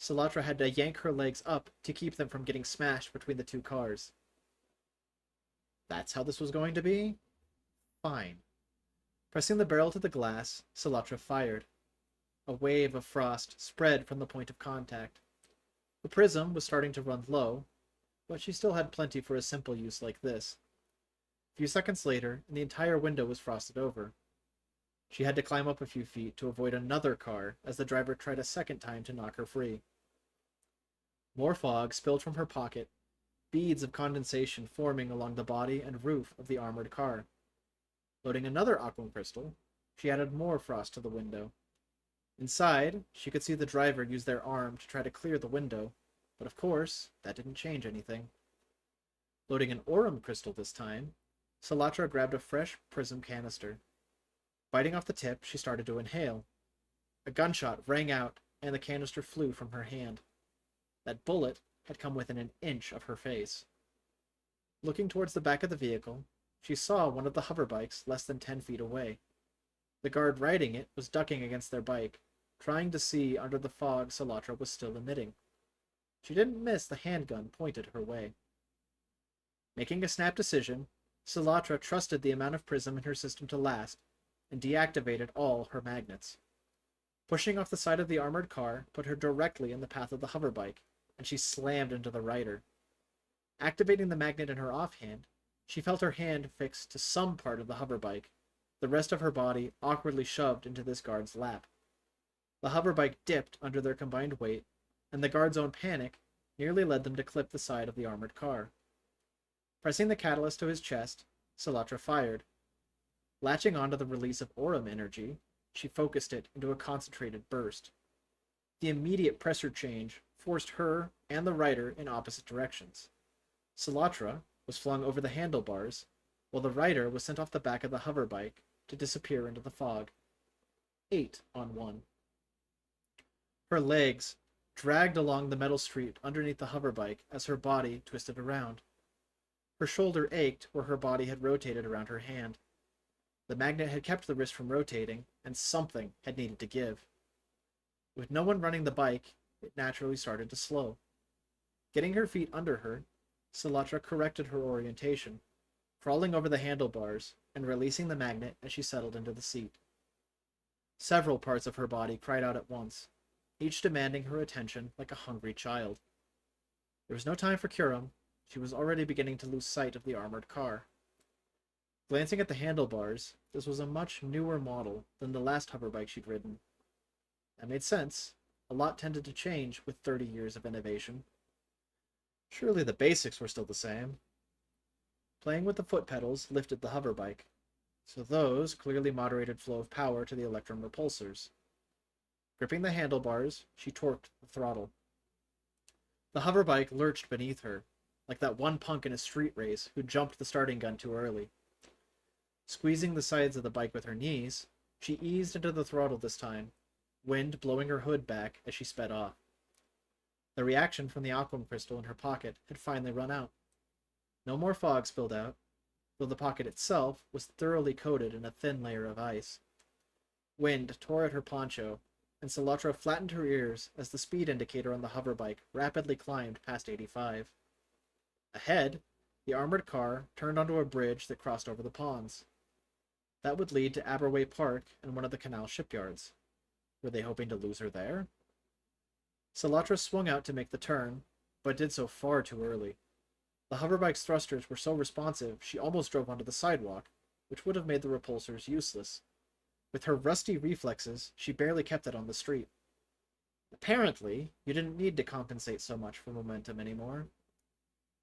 Salatra had to yank her legs up to keep them from getting smashed between the 2 cars. That's how this was going to be? Fine. Pressing the barrel to the glass, Salatra fired. A wave of frost spread from the point of contact. The prism was starting to run low, but she still had plenty for a simple use like this. A few seconds later, and the entire window was frosted over. She had to climb up a few feet to avoid another car as the driver tried a second time to knock her free. More fog spilled from her pocket, beads of condensation forming along the body and roof of the armored car. Loading another aquam crystal, she added more frost to the window. Inside, she could see the driver use their arm to try to clear the window, but of course, that didn't change anything. Loading an aurum crystal this time, Salatra grabbed a fresh prism canister. Biting off the tip, she started to inhale. A gunshot rang out, and the canister flew from her hand. That bullet had come within an inch of her face. Looking towards the back of the vehicle, she saw one of the hoverbikes less than 10 feet away. The guard riding it was ducking against their bike, trying to see under the fog Salatra was still emitting. She didn't miss the handgun pointed her way. Making a snap decision, Salatra trusted the amount of prism in her system to last, and deactivated all her magnets. Pushing off the side of the armored car put her directly in the path of the hoverbike, and she slammed into the rider. Activating the magnet in her offhand, she felt her hand fixed to some part of the hoverbike, the rest of her body awkwardly shoved into this guard's lap. The hoverbike dipped under their combined weight, and the guard's own panic nearly led them to clip the side of the armored car. Pressing the catalyst to his chest, Silatra fired. Latching onto the release of Aurum energy, she focused it into a concentrated burst. The immediate pressure change forced her and the rider in opposite directions. Silatra was flung over the handlebars, while the rider was sent off the back of the hoverbike to disappear into the fog. 8-on-1. Her legs dragged along the metal street underneath the hoverbike as her body twisted around. Her shoulder ached where her body had rotated around her hand. The magnet had kept the wrist from rotating, and something had needed to give. With no one running the bike, it naturally started to slow. Getting her feet under her, Silatra corrected her orientation, crawling over the handlebars and releasing the magnet as she settled into the seat. Several parts of her body cried out at once, each demanding her attention like a hungry child. There was no time for Curum. She was already beginning to lose sight of the armored car. Glancing at the handlebars, this was a much newer model than the last hoverbike she'd ridden. That made sense. A lot tended to change with 30 years of innovation. Surely the basics were still the same. Playing with the foot pedals lifted the hoverbike, so those clearly moderated flow of power to the electron repulsors. Gripping the handlebars, she torqued the throttle. The hoverbike lurched beneath her, like that one punk in a street race who jumped the starting gun too early. Squeezing the sides of the bike with her knees, she eased into the throttle this time, wind blowing her hood back as she sped off. The reaction from the alchemy crystal in her pocket had finally run out. No more fog spilled out, though the pocket itself was thoroughly coated in a thin layer of ice. Wind tore at her poncho, and Silatra flattened her ears as the speed indicator on the hoverbike rapidly climbed past 85. Ahead, the armored car turned onto a bridge that crossed over the ponds. That would lead to Aberway Park and one of the canal shipyards. Were they hoping to lose her there? Silatra swung out to make the turn, but did so far too early. The hoverbike's thrusters were so responsive she almost drove onto the sidewalk, which would have made the repulsors useless. With her rusty reflexes, she barely kept it on the street. Apparently, you didn't need to compensate so much for momentum anymore.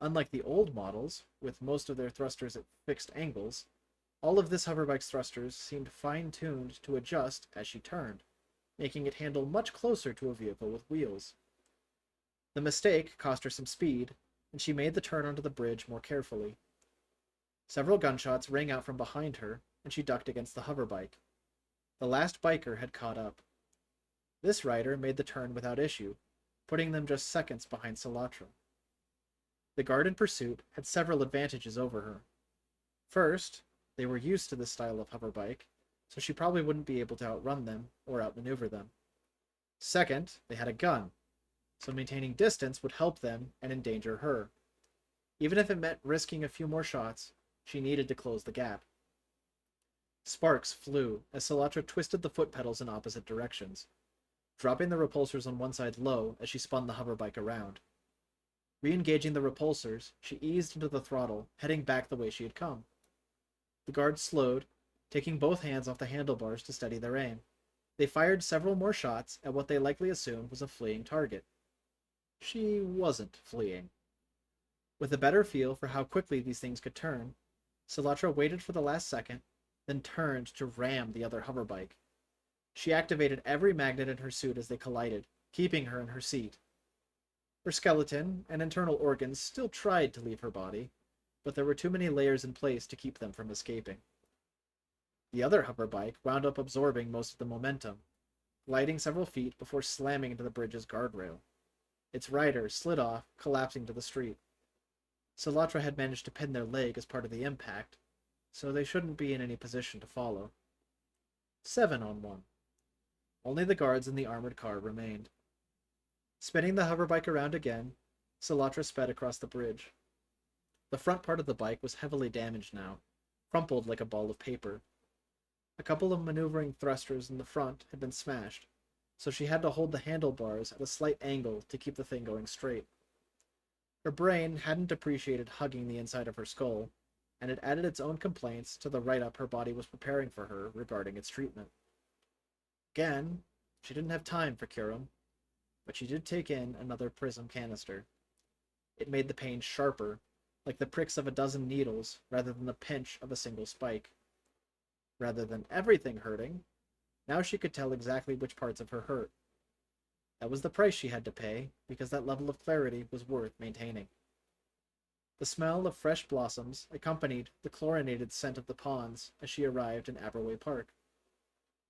Unlike the old models, with most of their thrusters at fixed angles, all of this hoverbike's thrusters seemed fine-tuned to adjust as she turned, making it handle much closer to a vehicle with wheels. The mistake cost her some speed, and she made the turn onto the bridge more carefully. Several gunshots rang out from behind her, and she ducked against the hoverbike. The last biker had caught up. This rider made the turn without issue, putting them just seconds behind Silatra. The guard in pursuit had several advantages over her. First, they were used to this style of hoverbike, so she probably wouldn't be able to outrun them or outmaneuver them. Second, they had a gun, so maintaining distance would help them and endanger her. Even if it meant risking a few more shots, she needed to close the gap. Sparks flew as Silatra twisted the foot pedals in opposite directions, dropping the repulsors on one side low as she spun the hoverbike around. Re-engaging the repulsors, she eased into the throttle, heading back the way she had come. The guards slowed, taking both hands off the handlebars to steady their aim. They fired several more shots at what they likely assumed was a fleeing target. She wasn't fleeing. With a better feel for how quickly these things could turn, Silatra waited for the last second, then turned to ram the other hoverbike. She activated every magnet in her suit as they collided, keeping her in her seat. Her skeleton and internal organs still tried to leave her body, but there were too many layers in place to keep them from escaping. The other hoverbike wound up absorbing most of the momentum, gliding several feet before slamming into the bridge's guardrail. Its rider slid off, collapsing to the street. Silatra had managed to pin their leg as part of the impact, so they shouldn't be in any position to follow. 7-on-1. Only the guards in the armored car remained. Spinning the hoverbike around again, Silatra sped across the bridge. The front part of the bike was heavily damaged now, crumpled like a ball of paper. A couple of maneuvering thrusters in the front had been smashed, so she had to hold the handlebars at a slight angle to keep the thing going straight. Her brain hadn't appreciated hugging the inside of her skull, and it added its own complaints to the write-up her body was preparing for her regarding its treatment. Again, she didn't have time for Curum, but she did take in another prism canister. It made the pain sharper, like the pricks of a dozen needles rather than the pinch of a single spike. Rather than everything hurting, now she could tell exactly which parts of her hurt. That was the price she had to pay, because that level of clarity was worth maintaining. The smell of fresh blossoms accompanied the chlorinated scent of the ponds as she arrived in Aberway Park.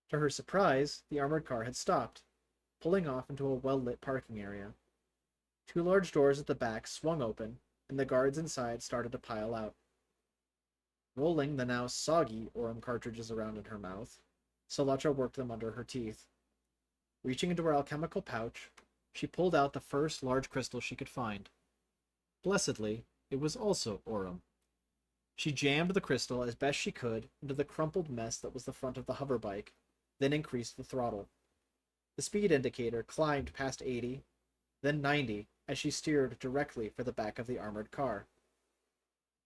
To her surprise, the armored car had stopped, pulling off into a well-lit parking area. Two large doors at the back swung open, and the guards inside started to pile out. Rolling the now soggy Aurum cartridges around in her mouth, Sollatra worked them under her teeth. Reaching into her alchemical pouch, she pulled out the first large crystal she could find. Blessedly, it was also Aurum. She jammed the crystal as best she could into the crumpled mess that was the front of the hoverbike, then increased the throttle. The speed indicator climbed past 80, then 90 as she steered directly for the back of the armored car.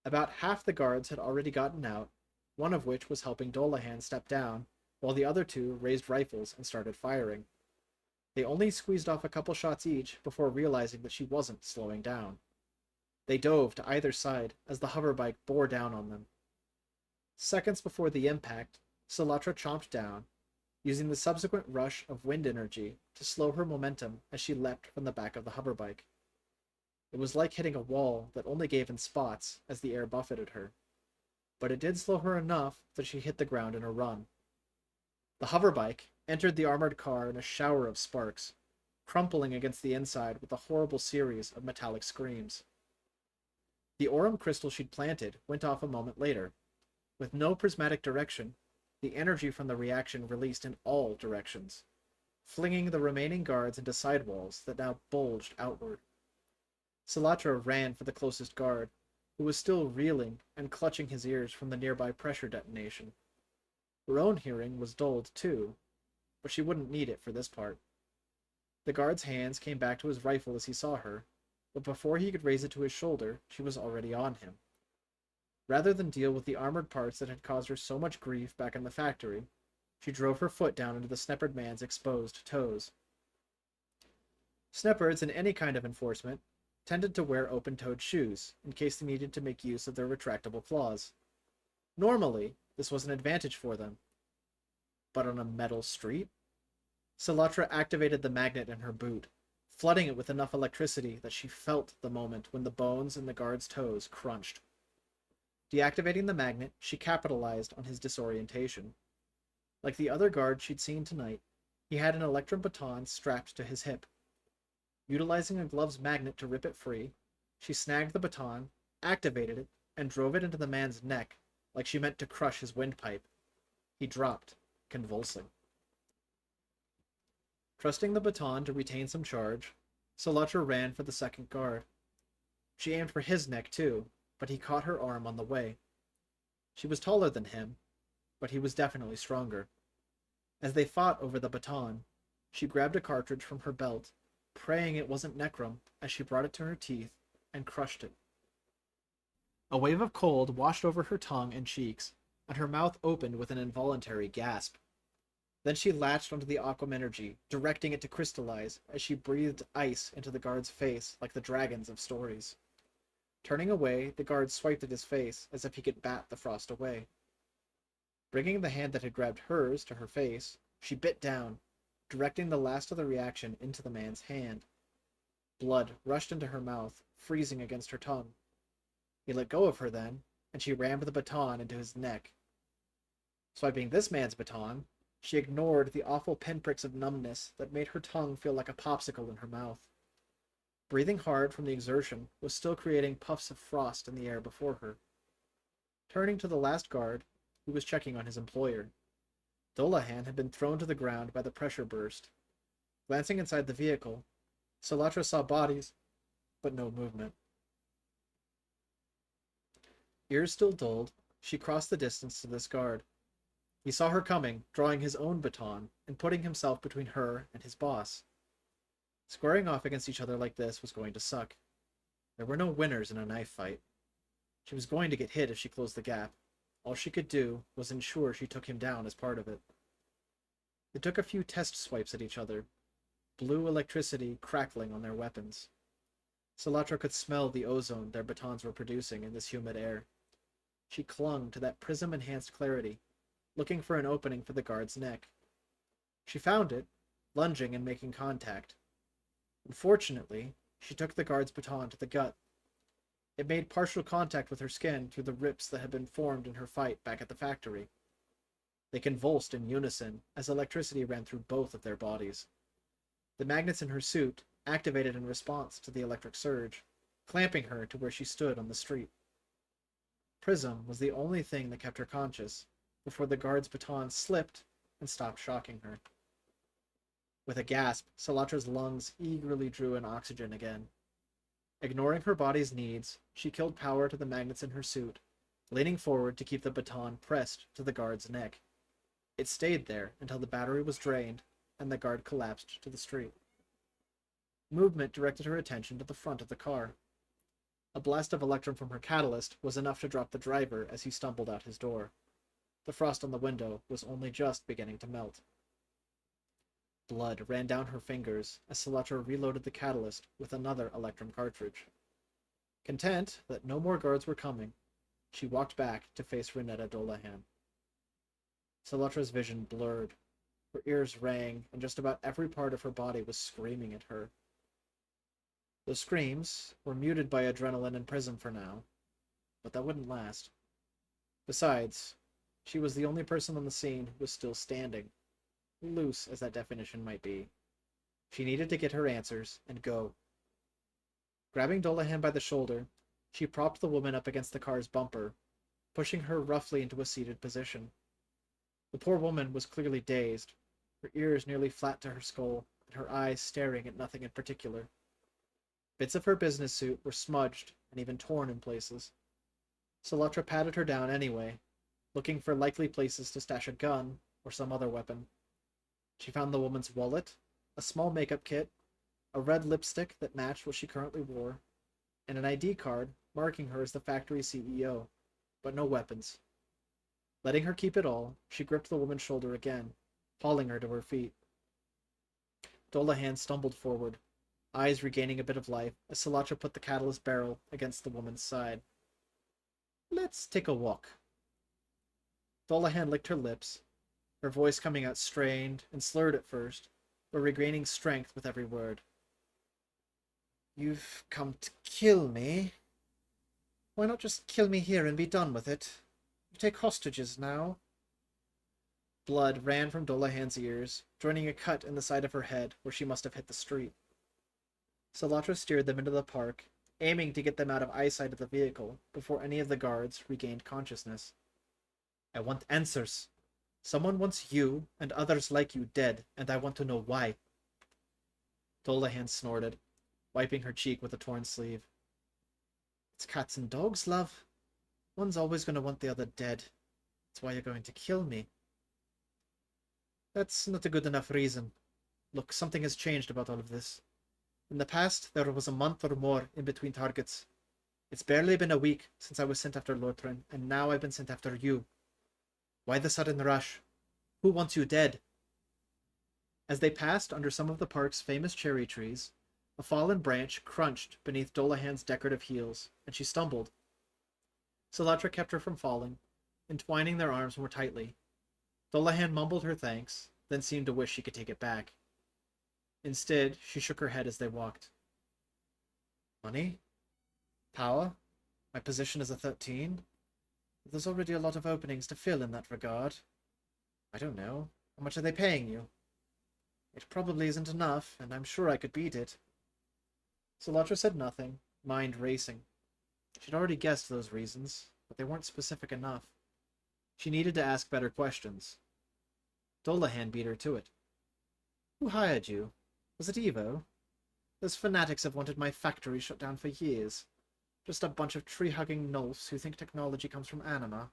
About half the guards had already gotten out, one of which was helping Dolahan step down, while the other two raised rifles and started firing. They only squeezed off a couple shots each before realizing that she wasn't slowing down. They dove to either side as the hoverbike bore down on them. Seconds before the impact, Sollatra chomped down, using the subsequent rush of wind energy to slow her momentum as she leapt from the back of the hoverbike. It was like hitting a wall that only gave in spots as the air buffeted her, but it did slow her enough that she hit the ground in a run. The hoverbike entered the armored car in a shower of sparks, crumpling against the inside with a horrible series of metallic screams. The Aurum crystal she'd planted went off a moment later. With no prismatic direction, the energy from the reaction released in all directions, flinging the remaining guards into sidewalls that now bulged outward. Sollatra ran for the closest guard, who was still reeling and clutching his ears from the nearby pressure detonation. Her own hearing was dulled too, but she wouldn't need it for this part. The guard's hands came back to his rifle as he saw her, but before he could raise it to his shoulder, she was already on him. Rather than deal with the armored parts that had caused her so much grief back in the factory, she drove her foot down into the Sneppard man's exposed toes. Sneppards in any kind of enforcement tended to wear open-toed shoes in case they needed to make use of their retractable claws. Normally, this was an advantage for them. But on a metal street? Sollatra activated the magnet in her boot, flooding it with enough electricity that she felt the moment when the bones in the guard's toes crunched. Deactivating the magnet, she capitalized on his disorientation. Like the other guard she'd seen tonight, he had an electrum baton strapped to his hip. Utilizing a glove's magnet to rip it free, she snagged the baton, activated it, and drove it into the man's neck like she meant to crush his windpipe. He dropped, convulsing. Trusting the baton to retain some charge, Sollatra ran for the second guard. She aimed for his neck too, but he caught her arm on the way. She was taller than him, but he was definitely stronger. As they fought over the baton, she grabbed a cartridge from her belt, praying it wasn't Necrum as she brought it to her teeth and crushed it. A wave of cold washed over her tongue and cheeks, and her mouth opened with an involuntary gasp. Then she latched onto the aquam energy, directing it to crystallize as she breathed ice into the guard's face like the dragons of stories. Turning away, the guard swiped at his face as if he could bat the frost away. Bringing the hand that had grabbed hers to her face, she bit down, directing the last of the reaction into the man's hand. Blood rushed into her mouth, freezing against her tongue. He let go of her then, and she rammed the baton into his neck. Swiping this man's baton, she ignored the awful pinpricks of numbness that made her tongue feel like a popsicle in her mouth. Breathing hard from the exertion was still creating puffs of frost in the air before her. Turning to the last guard, who was checking on his employer. Dolahan had been thrown to the ground by the pressure burst. Glancing inside the vehicle, Sollatra saw bodies, but no movement. Ears still dulled, she crossed the distance to this guard. He saw her coming, drawing his own baton, and putting himself between her and his boss. Squaring off against each other like this was going to suck. There were no winners in a knife fight. She was going to get hit if she closed the gap. All she could do was ensure she took him down as part of it. They took a few test swipes at each other, blue electricity crackling on their weapons. Salatra could smell the ozone their batons were producing in this humid air. She clung to that prism-enhanced clarity, looking for an opening for the guard's neck. She found it, lunging and making contact. Unfortunately, she took the guard's baton to the gut. It made partial contact with her skin through the rips that had been formed in her fight back at the factory. They convulsed in unison as electricity ran through both of their bodies. The magnets in her suit activated in response to the electric surge, clamping her to where she stood on the street. Prism was the only thing that kept her conscious before the guard's baton slipped and stopped shocking her. With a gasp, Salatra's lungs eagerly drew in oxygen again. Ignoring her body's needs, she killed power to the magnets in her suit, leaning forward to keep the baton pressed to the guard's neck. It stayed there until the battery was drained and the guard collapsed to the street. Movement directed her attention to the front of the car. A blast of electrum from her catalyst was enough to drop the driver as he stumbled out his door. The frost on the window was only just beginning to melt. Blood ran down her fingers as Salatra reloaded the catalyst with another electrum cartridge. Content that no more guards were coming, she walked back to face Renetta Dolahan. Salatra's vision blurred. Her ears rang, and just about every part of her body was screaming at her. The screams were muted by adrenaline and prism for now, but that wouldn't last. Besides, she was the only person on the scene who was still standing, loose as that definition might be. She needed to get her answers and go. Grabbing Dolahan by the shoulder, she propped the woman up against the car's bumper, pushing her roughly into a seated position. The poor woman was clearly dazed, her ears nearly flat to her skull, and her eyes staring at nothing in particular. Bits of her business suit were smudged and even torn in places. Salatra patted her down anyway, looking for likely places to stash a gun or some other weapon. She found the woman's wallet, a small makeup kit, a red lipstick that matched what she currently wore, and an ID card marking her as the factory CEO, but no weapons. Letting her keep it all, she gripped the woman's shoulder again, hauling her to her feet. Dolahan stumbled forward, eyes regaining a bit of life as Salatra put the catalyst barrel against the woman's side. "Let's take a walk." Dolahan licked her lips, her voice coming out strained and slurred at first, but regaining strength with every word. "You've come to kill me. Why not just kill me here and be done with it? You take hostages now." Blood ran from Dolahan's ears, joining a cut in the side of her head where she must have hit the street. Salatra steered them into the park, aiming to get them out of eyesight of the vehicle before any of the guards regained consciousness. "I want answers. Someone wants you and others like you dead, and I want to know why." Dolahan snorted, wiping her cheek with a torn sleeve. "It's cats and dogs, love. One's always going to want the other dead. That's why you're going to kill me." "That's not a good enough reason. Look, something has changed about all of this. In the past, there was a month or more in between targets. It's barely been a week since I was sent after Lortrin, and now I've been sent after you. Why the sudden rush? Who wants you dead?" As they passed under some of the park's famous cherry trees, a fallen branch crunched beneath Dolahan's decorative heels, and she stumbled. Salatra kept her from falling, entwining their arms more tightly. Dolahan mumbled her thanks, then seemed to wish she could take it back. Instead, she shook her head as they walked. "Money? Power? My position as a 13? There's already a lot of openings to fill in that regard. I don't know. How much are they paying you?" "It probably isn't enough, and I'm sure I could beat it." Salatra said nothing, mind racing. She'd already guessed those reasons, but they weren't specific enough. She needed to ask better questions. Dolahan beat her to it. "Who hired you? Was it Evo? Those fanatics have wanted my factory shut down for years. Just a bunch of tree-hugging nulfs who think technology comes from anima.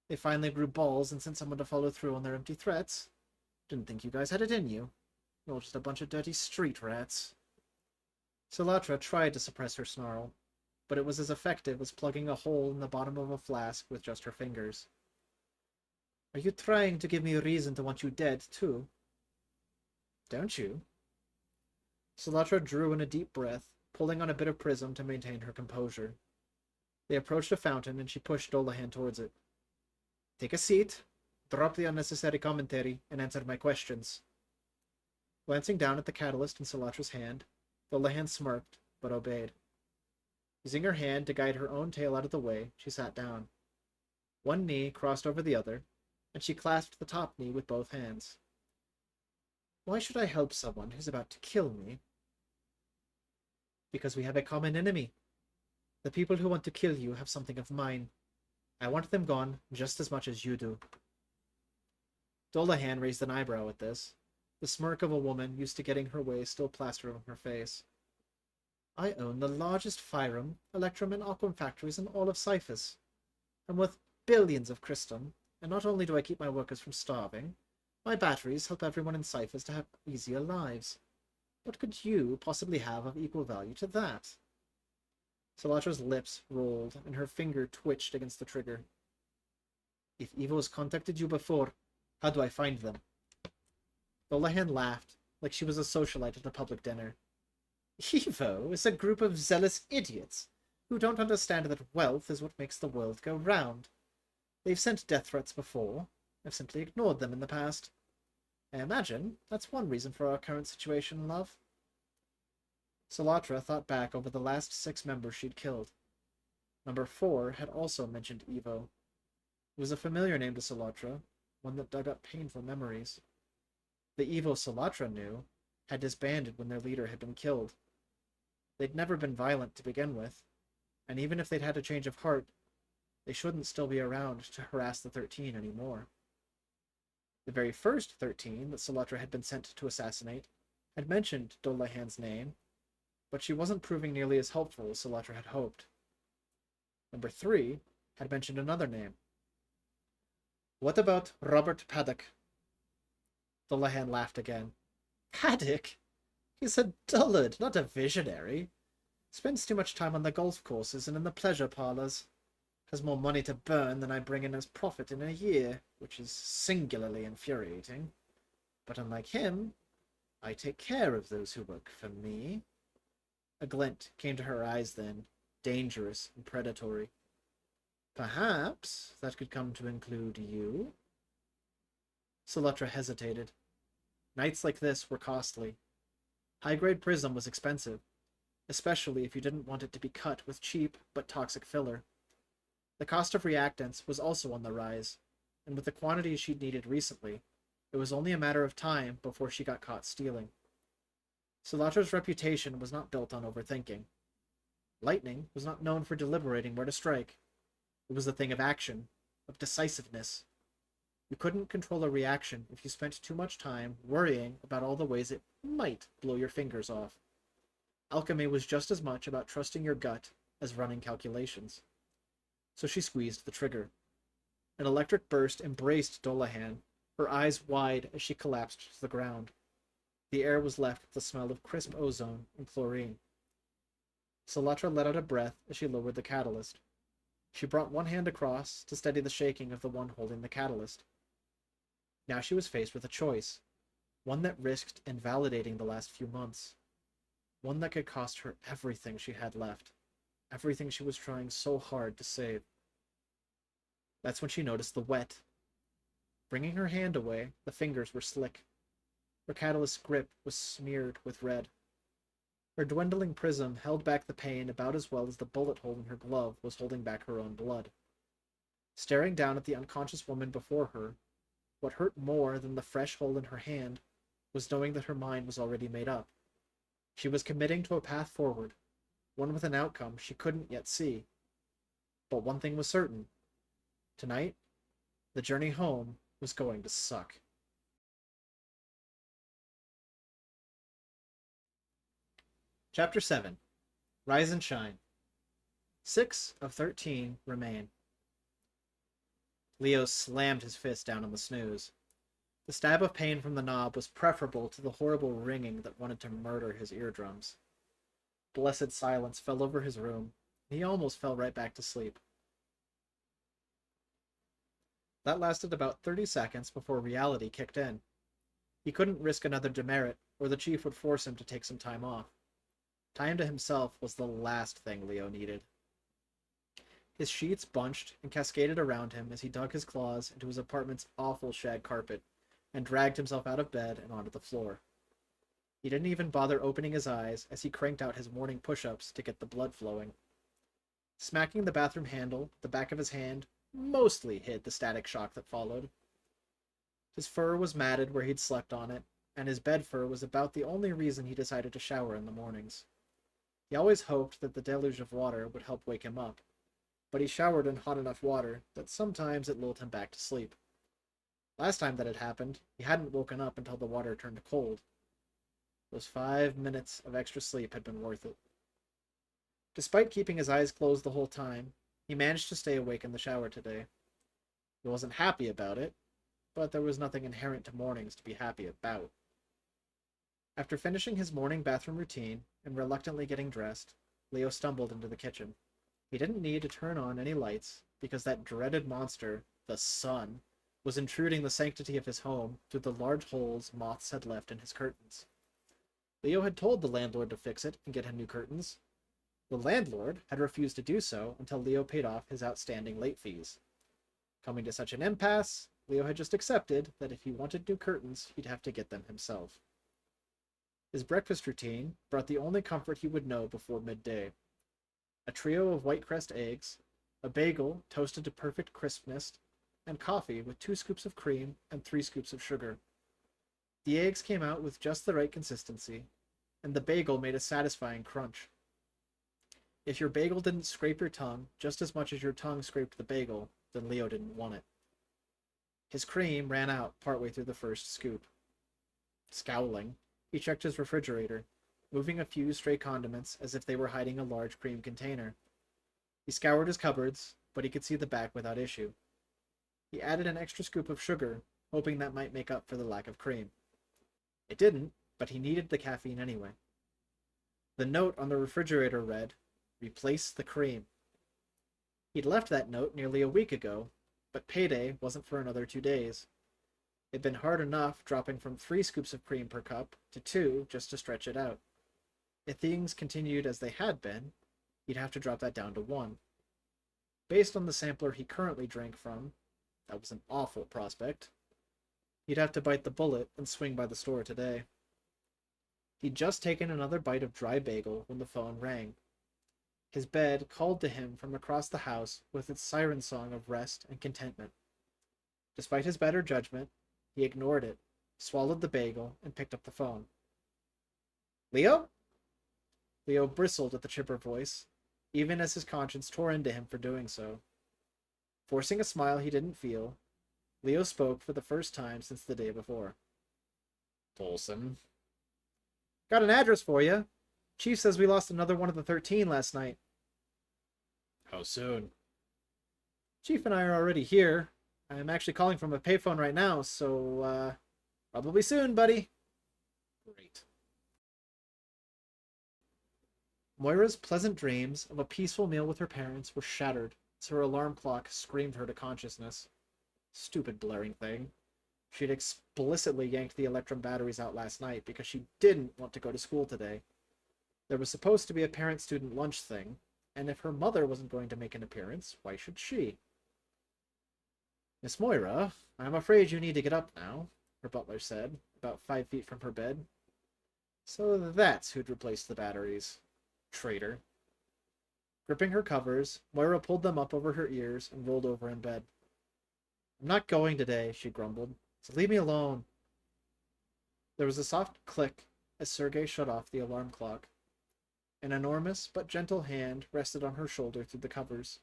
They finally grew balls and sent someone to follow through on their empty threats. Didn't think you guys had it in you. You're just a bunch of dirty street rats." Salatra tried to suppress her snarl, but it was as effective as plugging a hole in the bottom of a flask with just her fingers. Are you trying to give me a reason to want you dead, too? Don't you? Sollatra drew in a deep breath, pulling on a bit of prism to maintain her composure. They approached a fountain, and she pushed Dolahan towards it. Take a seat, drop the unnecessary commentary, and answer my questions. Glancing down at the catalyst in Sollatra's hand, Dolahan smirked, but obeyed. Using her hand to guide her own tail out of the way, she sat down. One knee crossed over the other, and she clasped the top knee with both hands. Why should I help someone who's about to kill me? Because we have a common enemy. The people who want to kill you have something of mine. I want them gone just as much as you do. Dolahan raised an eyebrow at this, the smirk of a woman used to getting her way still plastered on her face. I own the largest Fyrum, Electrum, and Aquam factories in all of Cyphus. I'm worth billions of Christum, and not only do I keep my workers from starving, my batteries help everyone in Cyphus to have easier lives. What could you possibly have of equal value to that? Sollatra's lips rolled, and her finger twitched against the trigger. If Evo's contacted you before, how do I find them? Dolahan laughed, like she was a socialite at a public dinner. Evo is a group of zealous idiots who don't understand that wealth is what makes the world go round. They've sent death threats before. I've simply ignored them in the past. I imagine that's one reason for our current situation, love. Sollatra thought back over the last 6 members she'd killed. Number 4 had also mentioned Evo. It was a familiar name to Sollatra, one that dug up painful memories. The Evo Sollatra knew had disbanded when their leader had been killed. They'd never been violent to begin with, and even if they'd had a change of heart, they shouldn't still be around to harass the 13 anymore. The very first 13 that Sollatra had been sent to assassinate had mentioned Dolahan's name, but she wasn't proving nearly as helpful as Sollatra had hoped. Number 3 had mentioned another name. What about Robert Paddock? Dolahan laughed again. Paddock? He's a dullard, not a visionary. Spends too much time on the golf courses and in the pleasure parlors. Has more money to burn than I bring in as profit in a year, which is singularly infuriating. But unlike him, I take care of those who work for me. A glint came to her eyes then, dangerous and predatory. Perhaps that could come to include you? Sollatra hesitated. Nights like this were costly. High-grade prism was expensive, especially if you didn't want it to be cut with cheap but toxic filler. The cost of reactants was also on the rise, and with the quantities she'd needed recently, it was only a matter of time before she got caught stealing. Sollatra's reputation was not built on overthinking. Lightning was not known for deliberating where to strike. It was a thing of action, of decisiveness. You couldn't control a reaction if you spent too much time worrying about all the ways it might blow your fingers off. Alchemy was just as much about trusting your gut as running calculations. So she squeezed the trigger. An electric burst embraced Dolahan, her eyes wide as she collapsed to the ground. The air was left with the smell of crisp ozone and chlorine. Sollatra let out a breath as she lowered the catalyst. She brought one hand across to steady the shaking of the one holding the catalyst. Now she was faced with a choice, one that risked invalidating the last few months, one that could cost her everything she had left, everything she was trying so hard to save. That's when she noticed the wet. Bringing her hand away, the fingers were slick. Her catalyst grip was smeared with red. Her dwindling prism held back the pain about as well as the bullet hole in her glove was holding back her own blood. Staring down at the unconscious woman before her, what hurt more than the fresh hole in her hand was knowing that her mind was already made up. She was committing to a path forward, one with an outcome she couldn't yet see. But one thing was certain. Tonight, the journey home was going to suck. Chapter 7. Rise and Shine. 6 of 13 remain. Leo slammed his fist down on the snooze. The stab of pain from the knob was preferable to the horrible ringing that wanted to murder his eardrums. Blessed silence fell over his room, He almost fell right back to sleep. That lasted about 30 seconds before reality kicked in. He couldn't risk another demerit, or the chief would force him to take some time off. Time to himself was the last thing Leo needed. His sheets bunched and cascaded around him as he dug his claws into his apartment's awful shag carpet and dragged himself out of bed and onto the floor. He didn't even bother opening his eyes as he cranked out his morning push-ups to get the blood flowing. Smacking the bathroom handle, the back of his hand mostly hid the static shock that followed. His fur was matted where he'd slept on it, and his bed fur was about the only reason he decided to shower in the mornings. He always hoped that the deluge of water would help wake him up, but he showered in hot enough water that sometimes it lulled him back to sleep. Last time that had happened, he hadn't woken up until the water turned cold. Those 5 minutes of extra sleep had been worth it. Despite keeping his eyes closed the whole time, he managed to stay awake in the shower today. He wasn't happy about it, but there was nothing inherent to mornings to be happy about. After finishing his morning bathroom routine and reluctantly getting dressed, Leo stumbled into the kitchen. He didn't need to turn on any lights because that dreaded monster, the sun, was intruding the sanctity of his home through the large holes moths had left in his curtains. Leo had told the landlord to fix it and get him new curtains. The landlord had refused to do so until Leo paid off his outstanding late fees. Coming to such an impasse, Leo had just accepted that if he wanted new curtains, he'd have to get them himself. His breakfast routine brought the only comfort he would know before midday. A trio of Whitecrest eggs, a bagel toasted to perfect crispness, and coffee with 2 scoops of cream and 3 scoops of sugar. The eggs came out with just the right consistency, and the bagel made a satisfying crunch. If your bagel didn't scrape your tongue just as much as your tongue scraped the bagel, then Leo didn't want it. His cream ran out partway through the first scoop. Scowling, he checked his refrigerator, moving a few stray condiments as if they were hiding a large cream container. He scoured his cupboards, but he could see the back without issue. He added an extra scoop of sugar, hoping that might make up for the lack of cream. It didn't, but he needed the caffeine anyway. The note on the refrigerator read, "Replace the cream." He'd left that note nearly a week ago, but payday wasn't for another 2 days. It'd been hard enough dropping from 3 scoops of cream per cup to 2 just to stretch it out. If things continued as they had been, he'd have to drop that down to 1. Based on the sampler he currently drank from, that was an awful prospect. He'd have to bite the bullet and swing by the store today. He'd just taken another bite of dry bagel when the phone rang. His bed called to him from across the house with its siren song of rest and contentment. Despite his better judgment, he ignored it, swallowed the bagel, and picked up the phone. "Leo?" Leo bristled at the chipper voice, even as his conscience tore into him for doing so. Forcing a smile he didn't feel, Leo spoke for the first time since the day before. "Tolson. Got an address for you. Chief says we lost another one of the 13 last night." "How soon?" "Chief and I are already here. I'm actually calling from a payphone right now, so, probably soon, buddy." "Great." Moira's pleasant dreams of a peaceful meal with her parents were shattered as her alarm clock screamed her to consciousness. Stupid blaring thing. She'd explicitly yanked the Electrum batteries out last night because she didn't want to go to school today. There was supposed to be a parent-student lunch thing, and if her mother wasn't going to make an appearance, why should she? "Miss Moira, I'm afraid you need to get up now," her butler said, about 5 feet from her bed. So that's who'd replaced the batteries. Traitor. Gripping her covers, Moira pulled them up over her ears and rolled over in bed. "I'm not going today," she grumbled, "so leave me alone." There was a soft click as Sergei shut off the alarm clock. An enormous but gentle hand rested on her shoulder through the covers.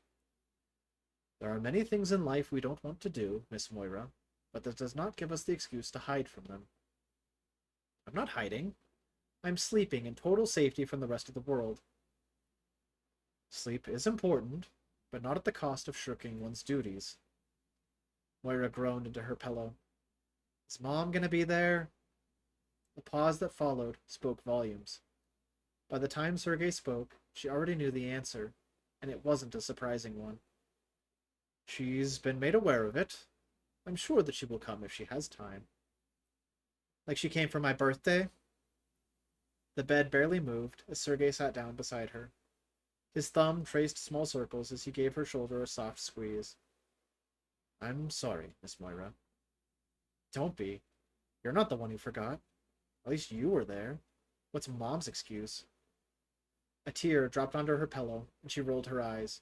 "There are many things in life we don't want to do, Miss Moira, but that does not give us the excuse to hide from them." "I'm not hiding. I'm sleeping in total safety from the rest of the world." "Sleep is important, but not at the cost of shirking one's duties." Moira groaned into her pillow. "Is Mom gonna be there?" The pause that followed spoke volumes. By the time Sergei spoke, she already knew the answer, and it wasn't a surprising one. She's been made aware of it. I'm sure that she will come if she has time. Like she came for my birthday? The bed barely moved as Sergei sat down beside her. His thumb traced small circles as he gave her shoulder a soft squeeze. I'm sorry, Miss Moira. Don't be. You're not the one who forgot. At least you were there. What's Mom's excuse? A tear dropped onto her pillow, and she rolled her eyes.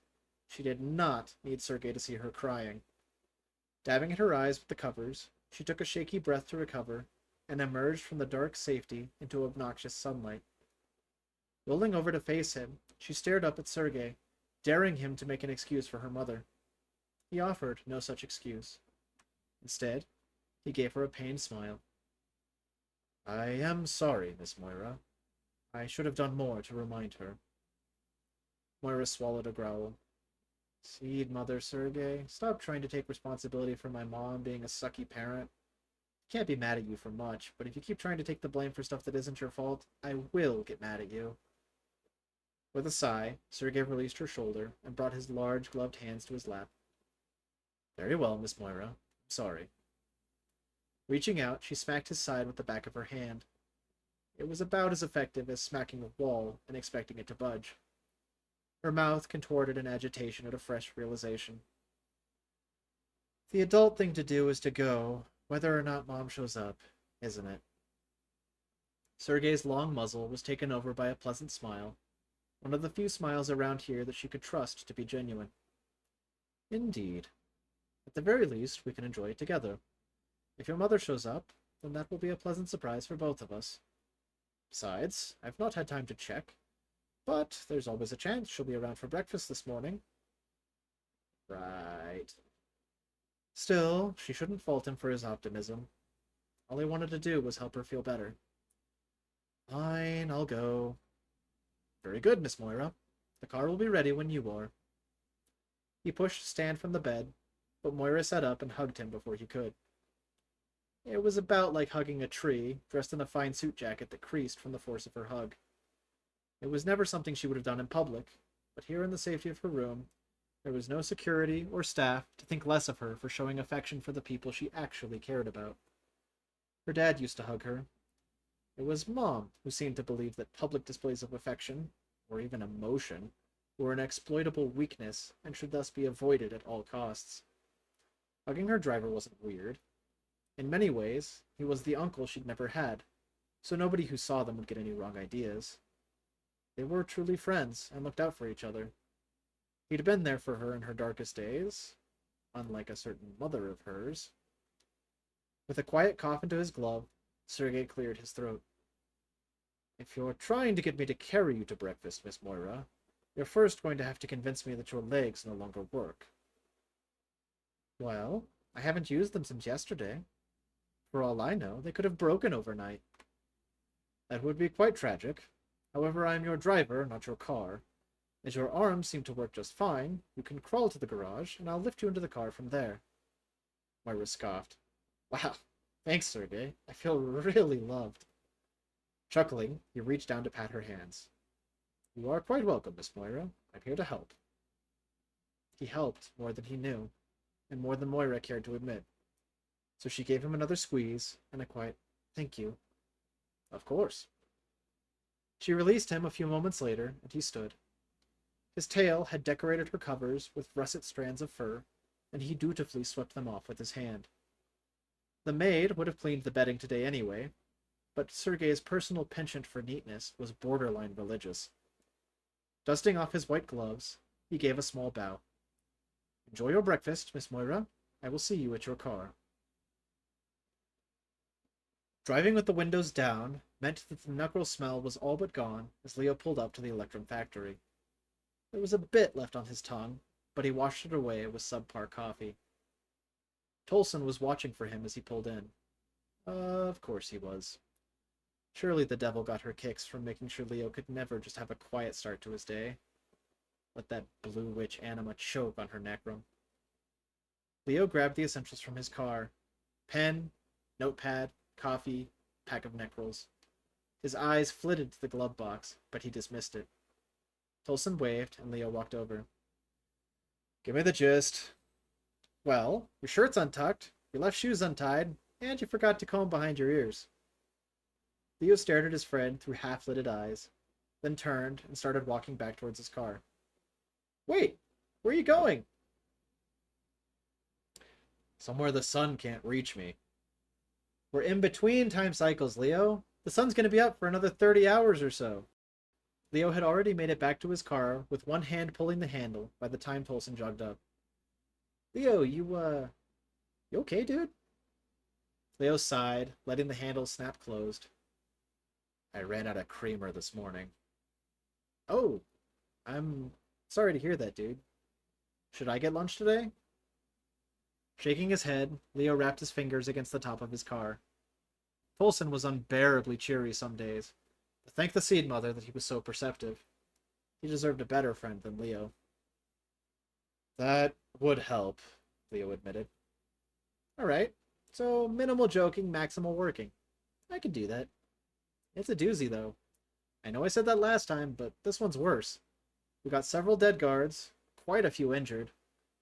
She did not need Sergei to see her crying. Dabbing at her eyes with the covers, she took a shaky breath to recover, and emerged from the dark safety into obnoxious sunlight. Rolling over to face him, she stared up at Sergei, daring him to make an excuse for her mother. He offered no such excuse. Instead, he gave her a pained smile. I am sorry, Miss Moira. I should have done more to remind her. Moira swallowed a growl. Seed mother, Sergei. Stop trying to take responsibility for my mom being a sucky parent. I can't be mad at you for much, but if you keep trying to take the blame for stuff that isn't your fault, I will get mad at you. With a sigh, Sergei released her shoulder and brought his large, gloved hands to his lap. Very well, Miss Moira. I'm sorry. Reaching out, she smacked his side with the back of her hand. It was about as effective as smacking a wall and expecting it to budge. Her mouth contorted in agitation at a fresh realization. The adult thing to do is to go, whether or not Mom shows up, isn't it? Sergei's long muzzle was taken over by a pleasant smile, one of the few smiles around here that she could trust to be genuine. Indeed. At the very least, we can enjoy it together. If your mother shows up, then that will be a pleasant surprise for both of us. Besides, I've not had time to check, but there's always a chance she'll be around for breakfast this morning. Right. Still, she shouldn't fault him for his optimism. All he wanted to do was help her feel better. Fine, I'll go. Very good, Miss Moira. The car will be ready when you are. He pushed Stan from the bed, but Moira sat up and hugged him before he could. It was about like hugging a tree, dressed in a fine suit jacket that creased from the force of her hug. It was never something she would have done in public, but here in the safety of her room, there was no security or staff to think less of her for showing affection for the people she actually cared about. Her dad used to hug her. It was Mom who seemed to believe that public displays of affection, or even emotion, were an exploitable weakness and should thus be avoided at all costs. Hugging her driver wasn't weird. In many ways, he was the uncle she'd never had, so nobody who saw them would get any wrong ideas. They were truly friends and looked out for each other. He'd been there for her in her darkest days, unlike a certain mother of hers. With a quiet cough into his glove, Sergei cleared his throat. If you're trying to get me to carry you to breakfast, Miss Moira, you're first going to have to convince me that your legs no longer work. Well, I haven't used them since yesterday. For all I know, they could have broken overnight. That would be quite tragic. However, I am your driver, not your car. As your arms seem to work just fine, you can crawl to the garage, and I'll lift you into the car from there. Moira scoffed. Wow, thanks, Sergei. I feel really loved. Chuckling, he reached down to pat her hands. You are quite welcome, Miss Moira. I'm here to help. He helped more than he knew, and more than Moira cared to admit. So she gave him another squeeze and a quiet thank you. Of course. She released him a few moments later, and he stood. His tail had decorated her covers with russet strands of fur, and he dutifully swept them off with his hand. The maid would have cleaned the bedding today anyway, but Sergei's personal penchant for neatness was borderline religious. Dusting off his white gloves, he gave a small bow. Enjoy your breakfast, Miss Moira. I will see you at your car. Driving with the windows down meant that the knuckle smell was all but gone as Leo pulled up to the Electrum factory. There was a bit left on his tongue, but he washed it away with subpar coffee. Tolson was watching for him as he pulled in. Of course he was. Surely the devil got her kicks from making sure Leo could never just have a quiet start to his day. Let that blue witch anima choke on her necrum. Leo grabbed the essentials from his car. Pen, notepad, coffee, pack of necrolls. His eyes flitted to the glove box, but he dismissed it. Tolson waved, and Leo walked over. Give me the gist. Well, your shirt's untucked, your left shoe's untied, and you forgot to comb behind your ears. Leo stared at his friend through half-lidded eyes, then turned and started walking back towards his car. Wait, where are you going? Somewhere the sun can't reach me. We're in between time cycles, Leo. The sun's going to be up for another 30 hours or so. Leo had already made it back to his car with one hand pulling the handle by the time Tolson jogged up. Leo, you okay, dude? Leo sighed, letting the handle snap closed. I ran out of creamer this morning. Oh, I'm sorry to hear that, dude. Should I get lunch today? Shaking his head, Leo wrapped his fingers against the top of his car. Tolson was unbearably cheery some days, but thank the Seed Mother that he was so perceptive. He deserved a better friend than Leo. That would help, Leo admitted. Alright, so minimal joking, maximal working. I could do that. It's a doozy, though. I know I said that last time, but this one's worse. We got several dead guards, quite a few injured.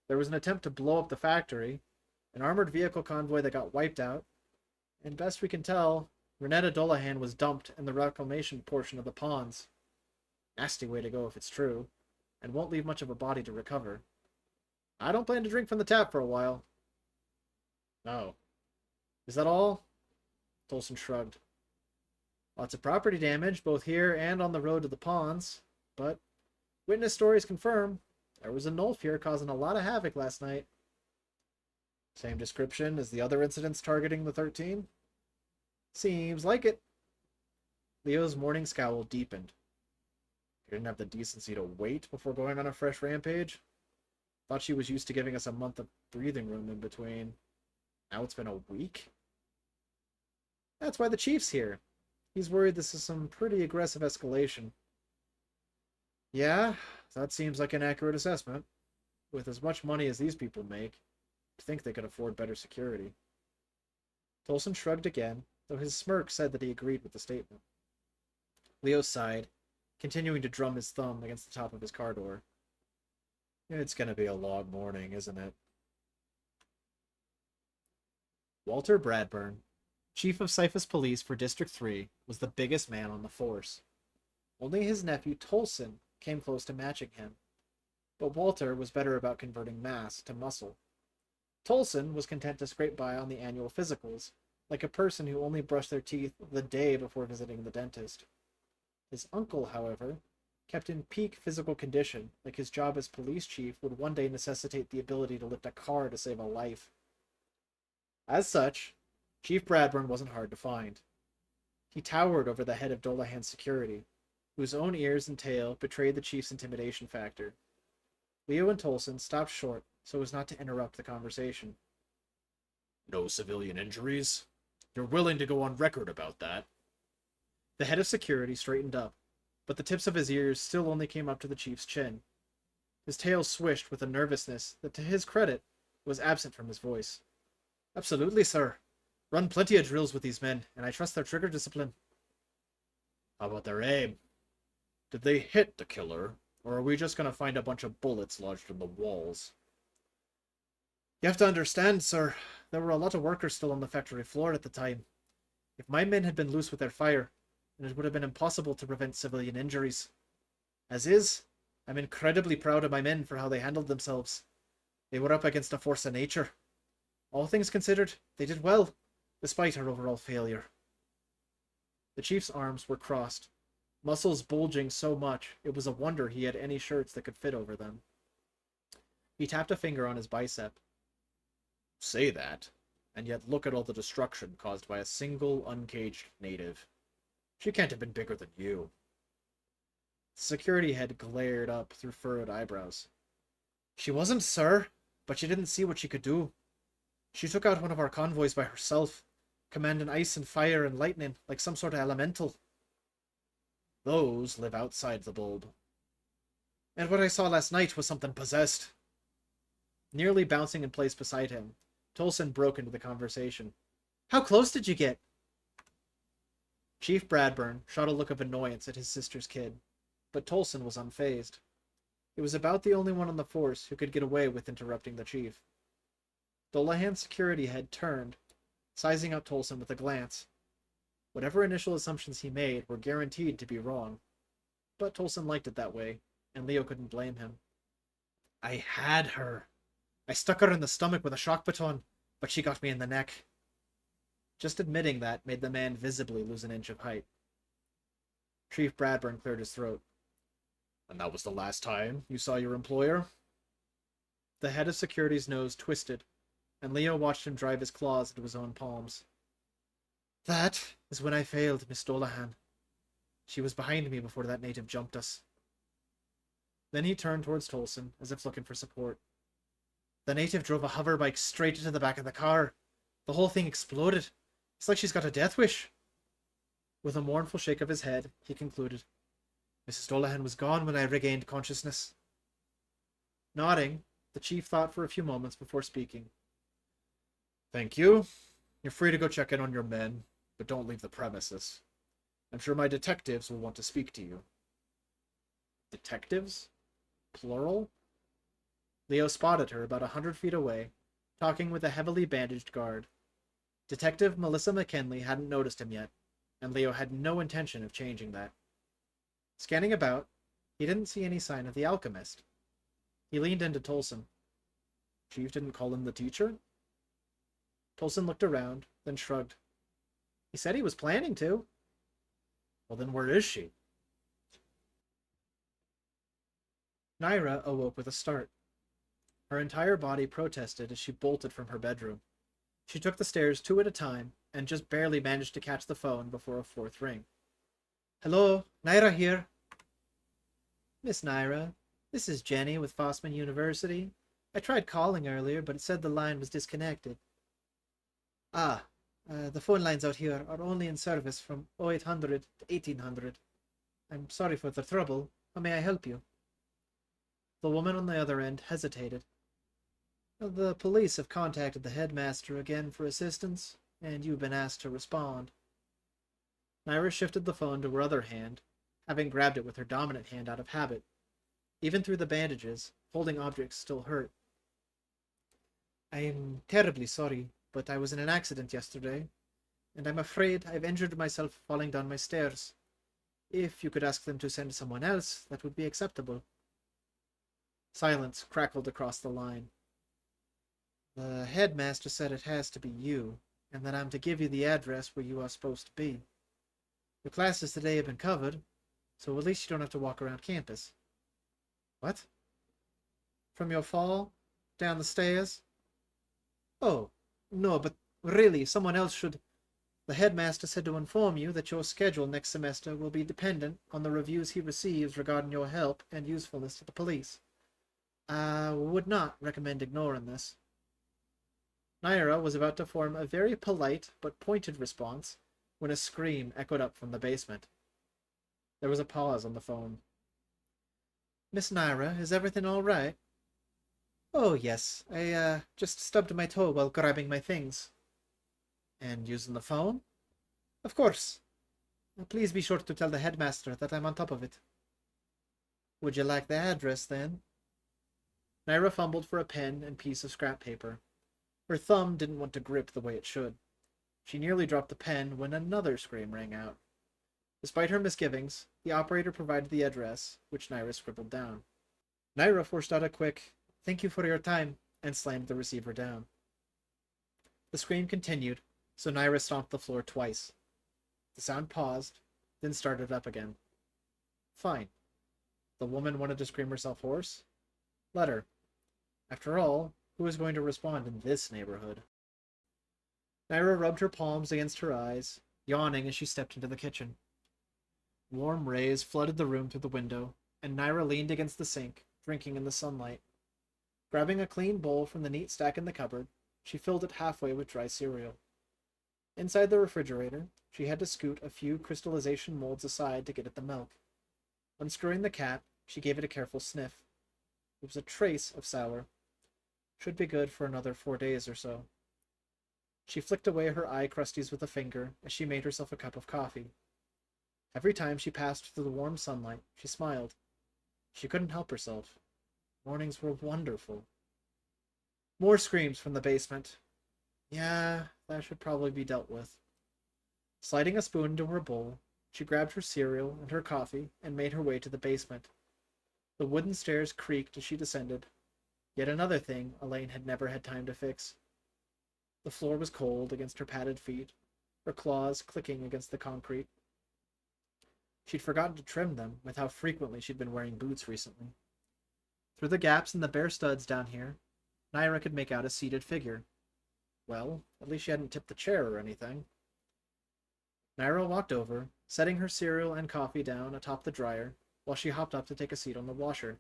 There was an attempt to blow up the factory, an armored vehicle convoy that got wiped out, and best we can tell, Renetta Dolahan was dumped in the reclamation portion of the ponds. Nasty way to go if it's true, and won't leave much of a body to recover. I don't plan to drink from the tap for a while. No. Is that all? Tolson shrugged. Lots of property damage, both here and on the road to the ponds, but witness stories confirm there was a Nulf here causing a lot of havoc last night. Same description as the other incidents targeting the 13? Seems like it. Leo's morning scowl deepened. You didn't have the decency to wait before going on a fresh rampage? Thought she was used to giving us a month of breathing room in between. Now it's been a week? That's why the chief's here. He's worried this is some pretty aggressive escalation. Yeah, that seems like an accurate assessment. With as much money as these people make, you'd think they could afford better security. Tolson shrugged again, though his smirk said that he agreed with the statement. Leo sighed, continuing to drum his thumb against the top of his car door. It's gonna be a long morning, isn't it? Walter Bradburn, Chief of Cyphus Police for District 3, was the biggest man on the force. Only his nephew Tolson came close to matching him, but Walter was better about converting mass to muscle. Tolson was content to scrape by on the annual physicals, like a person who only brushed their teeth the day before visiting the dentist. His uncle, however, kept in peak physical condition, like his job as police chief would one day necessitate the ability to lift a car to save a life. As such, Chief Bradburn wasn't hard to find. He towered over the head of Dolahan's security, whose own ears and tail betrayed the chief's intimidation factor. Leo and Tolson stopped short so as not to interrupt the conversation. No civilian injuries? You're willing to go on record about that? The head of security straightened up, but the tips of his ears still only came up to the chief's chin. His tail swished with a nervousness that, to his credit, was absent from his voice. Absolutely, sir. Run plenty of drills with these men, and I trust their trigger discipline. How about their aim? Did they hit the killer, or are we just going to find a bunch of bullets lodged in the walls? You have to understand, sir, there were a lot of workers still on the factory floor at the time. If my men had been loose with their fire, then it would have been impossible to prevent civilian injuries. As is, I'm incredibly proud of my men for how they handled themselves. They were up against a force of nature. All things considered, they did well, despite our overall failure. The chief's arms were crossed, muscles bulging so much it was a wonder he had any shirts that could fit over them. He tapped a finger on his bicep. Say that, and yet look at all the destruction caused by a single uncaged native. She can't have been bigger than you. The security head glared up through furrowed eyebrows. She wasn't, sir, but she didn't see what she could do. She took out one of our convoys by herself, commanding ice and fire and lightning like some sort of elemental. Those live outside the bulb. And what I saw last night was something possessed. Nearly bouncing in place beside him, Tolson broke into the conversation. How close did you get? Chief Bradburn shot a look of annoyance at his sister's kid. but Tolson was unfazed. He was about the only one on the force who could get away with interrupting the chief. Dullahan's security head turned, sizing up Tolson with a glance. Whatever initial assumptions he made were guaranteed to be wrong. But Tolson liked it that way, and Leo couldn't blame him. I had her. I stuck her in the stomach with a shock baton, but she got me in the neck. Just admitting that made the man visibly lose an inch of height. Chief Bradburn cleared his throat. And that was the last time you saw your employer? The head of security's nose twisted, and Leo watched him drive his claws into his own palms. That is when I failed Miss Dullahan. She was behind me before that native jumped us. Then he turned towards Tolson, as if looking for support. The native drove a hover bike straight into the back of the car. The whole thing exploded. It's like she's got a death wish. With a mournful shake of his head, he concluded, Mrs. Dullahan was gone when I regained consciousness. Nodding, the chief thought for a few moments before speaking. Thank you. You're free to go check in on your men, but don't leave the premises. I'm sure my detectives will want to speak to you. Detectives? Plural? Leo spotted her about 100 feet away, talking with a heavily bandaged guard. Detective Melissa McKinley hadn't noticed him yet, and Leo had no intention of changing that. Scanning about, he didn't see any sign of the alchemist. He leaned into Tolson. Chief didn't call him the teacher? Tolson looked around, then shrugged. He said he was planning to. Well, then where is she? Naira awoke with a start. Her entire body protested as she bolted from her bedroom. She took the stairs 2 at a time, and just barely managed to catch the phone before a 4th ring. Hello, Naira here. Miss Naira, this is Jenny with Fossman University. I tried calling earlier, but it said the line was disconnected. The phone lines out here are only in service from 0800 to 1800. I'm sorry for the trouble. How may I help you? The woman on the other end hesitated. The police have contacted the headmaster again for assistance, and you've been asked to respond. Naira shifted the phone to her other hand, having grabbed it with her dominant hand out of habit. Even through the bandages, holding objects still hurt. I am terribly sorry, but I was in an accident yesterday, and I'm afraid I've injured myself falling down my stairs. If you could ask them to send someone else, that would be acceptable. Silence crackled across the line. The headmaster said it has to be you, and that I'm to give you the address where you are supposed to be. Your classes today have been covered, so at least you don't have to walk around campus. What? From your fall? Down the stairs? Oh, no, but really, someone else should. The headmaster said to inform you that your schedule next semester will be dependent on the reviews he receives regarding your help and usefulness to the police. I would not recommend ignoring this. Naira was about to form a very polite but pointed response when a scream echoed up from the basement. There was a pause on the phone. Miss Naira, is everything all right? Oh, yes. I just stubbed my toe while grabbing my things. And using the phone? Of course. Please be sure to tell the headmaster that I'm on top of it. Would you like the address, then? Naira fumbled for a pen and piece of scrap paper. Her thumb didn't want to grip the way it should. She nearly dropped the pen when another scream rang out. Despite her misgivings, the operator provided the address, which Naira scribbled down. Naira forced out a quick, "Thank you for your time," and slammed the receiver down. The scream continued, so Naira stomped the floor twice. The sound paused, then started up again. Fine. The woman wanted to scream herself hoarse? Let her. After all, who was going to respond in this neighborhood? Naira rubbed her palms against her eyes, yawning as she stepped into the kitchen. Warm rays flooded the room through the window, and Naira leaned against the sink, drinking in the sunlight. Grabbing a clean bowl from the neat stack in the cupboard, she filled it halfway with dry cereal. Inside the refrigerator, she had to scoot a few crystallization molds aside to get at the milk. Unscrewing the cap, she gave it a careful sniff. It was a trace of sour. Should be good for another 4 days or so. She flicked away her eye crusties with a finger as she made herself a cup of coffee. Every time she passed through the warm sunlight, she smiled. She couldn't help herself. Mornings were wonderful. More screams from the basement. Yeah, that should probably be dealt with. Sliding a spoon into her bowl, she grabbed her cereal and her coffee and made her way to the basement. The wooden stairs creaked as she descended. Yet another thing Elaine had never had time to fix. The floor was cold against her padded feet, her claws clicking against the concrete. She'd forgotten to trim them with how frequently she'd been wearing boots recently. Through the gaps in the bare studs down here, Naira could make out a seated figure. Well, at least she hadn't tipped the chair or anything. Naira walked over, setting her cereal and coffee down atop the dryer, while she hopped up to take a seat on the washer.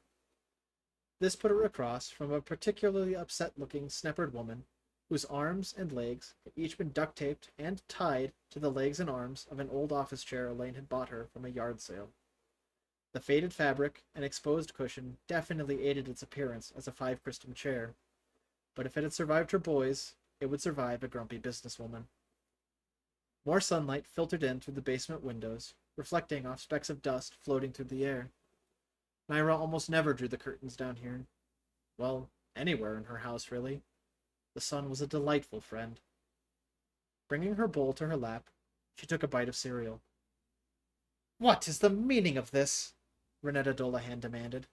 This put her across from a particularly upset-looking, sneppered woman, whose arms and legs had each been duct-taped and tied to the legs and arms of an old office chair Elaine had bought her from a yard sale. The faded fabric and exposed cushion definitely aided its appearance as a five-crystal chair, but if it had survived her boys, it would survive a grumpy businesswoman. More sunlight filtered in through the basement windows, reflecting off specks of dust floating through the air. Naira almost never drew the curtains down here. Well, anywhere in her house, really. The sun was a delightful friend. Bringing her bowl to her lap, she took a bite of cereal. "What is the meaning of this?" Renetta Dolahan demanded.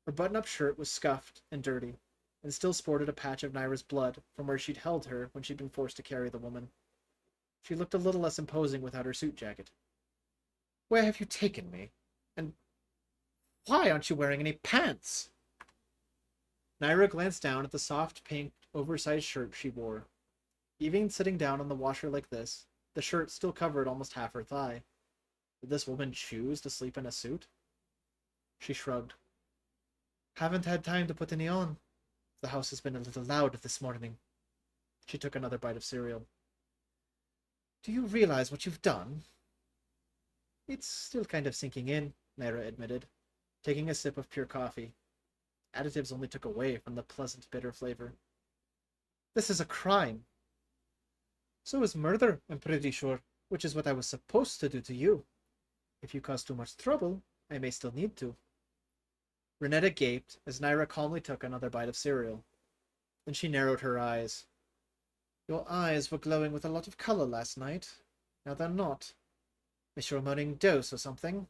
Her button-up shirt was scuffed and dirty, and still sported a patch of Naira's blood from where she'd held her when she'd been forced to carry the woman. She looked a little less imposing without her suit jacket. "Where have you taken me? And why aren't you wearing any pants?" Naira glanced down at the soft, pink, oversized shirt she wore. Even sitting down on the washer like this, the shirt still covered almost half her thigh. Did this woman choose to sleep in a suit? She shrugged. "Haven't had time to put any on. The house has been a little loud this morning." She took another bite of cereal. "Do you realize what you've done?" "It's still kind of sinking in," Naira admitted, taking a sip of pure coffee. Additives only took away from the pleasant, bitter flavor. "This is a crime." "So is murder, I'm pretty sure, which is what I was supposed to do to you. If you cause too much trouble, I may still need to." Renetta gaped as Naira calmly took another bite of cereal. Then she narrowed her eyes. "Your eyes were glowing with a lot of color last night. Now they're not. Miss your morning dose or something?"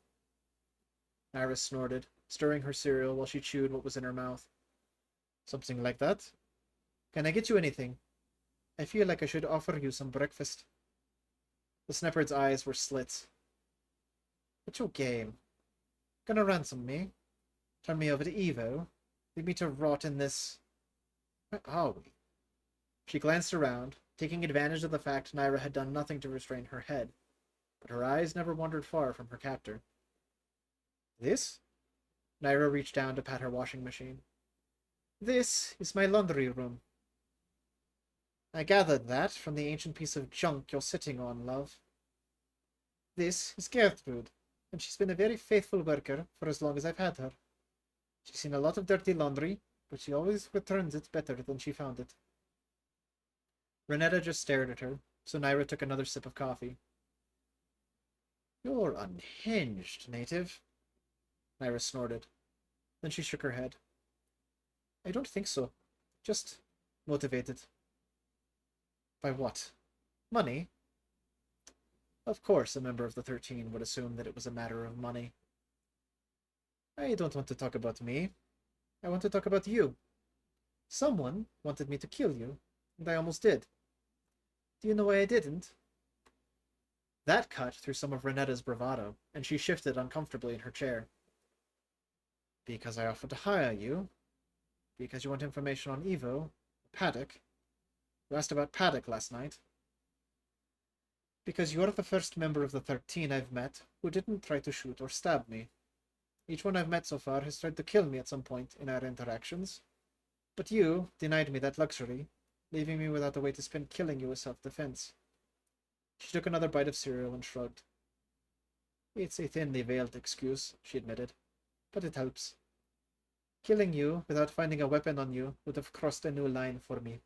Naira snorted, stirring her cereal while she chewed what was in her mouth. "Something like that. Can I get you anything? I feel like I should offer you some breakfast." The Snepard's eyes were slits. "What's your game? Gonna ransom me? Turn me over to Evo? Leave me to rot in this... Where are we?" She glanced around, taking advantage of the fact Naira had done nothing to restrain her head, but her eyes never wandered far from her captor. "This?" Naira reached down to pat her washing machine. "This is my laundry room." "I gathered that from the ancient piece of junk you're sitting on, love." "This is Gertrude, and she's been a very faithful worker for as long as I've had her. She's seen a lot of dirty laundry, but she always returns it better than she found it." Renetta just stared at her, so Naira took another sip of coffee. "You're unhinged, native," Naira snorted. Then she shook her head. "I don't think so. Just motivated." "By what? Money?" Of course, a member of the 13 would assume that it was a matter of money. "I don't want to talk about me. I want to talk about you. Someone wanted me to kill you, and I almost did. Do you know why I didn't?" That cut through some of Renetta's bravado, and she shifted uncomfortably in her chair. "Because I offered to hire you? Because you want information on Evo? Paddock? You asked about Paddock last night?" "Because you're the first member of the 13 I've met who didn't try to shoot or stab me. Each one I've met so far has tried to kill me at some point in our interactions. But you denied me that luxury, leaving me without a way to spend killing you as self-defense." She took another bite of cereal and shrugged. "It's a thinly veiled excuse," she admitted, "but it helps. Killing you without finding a weapon on you would have crossed a new line for me."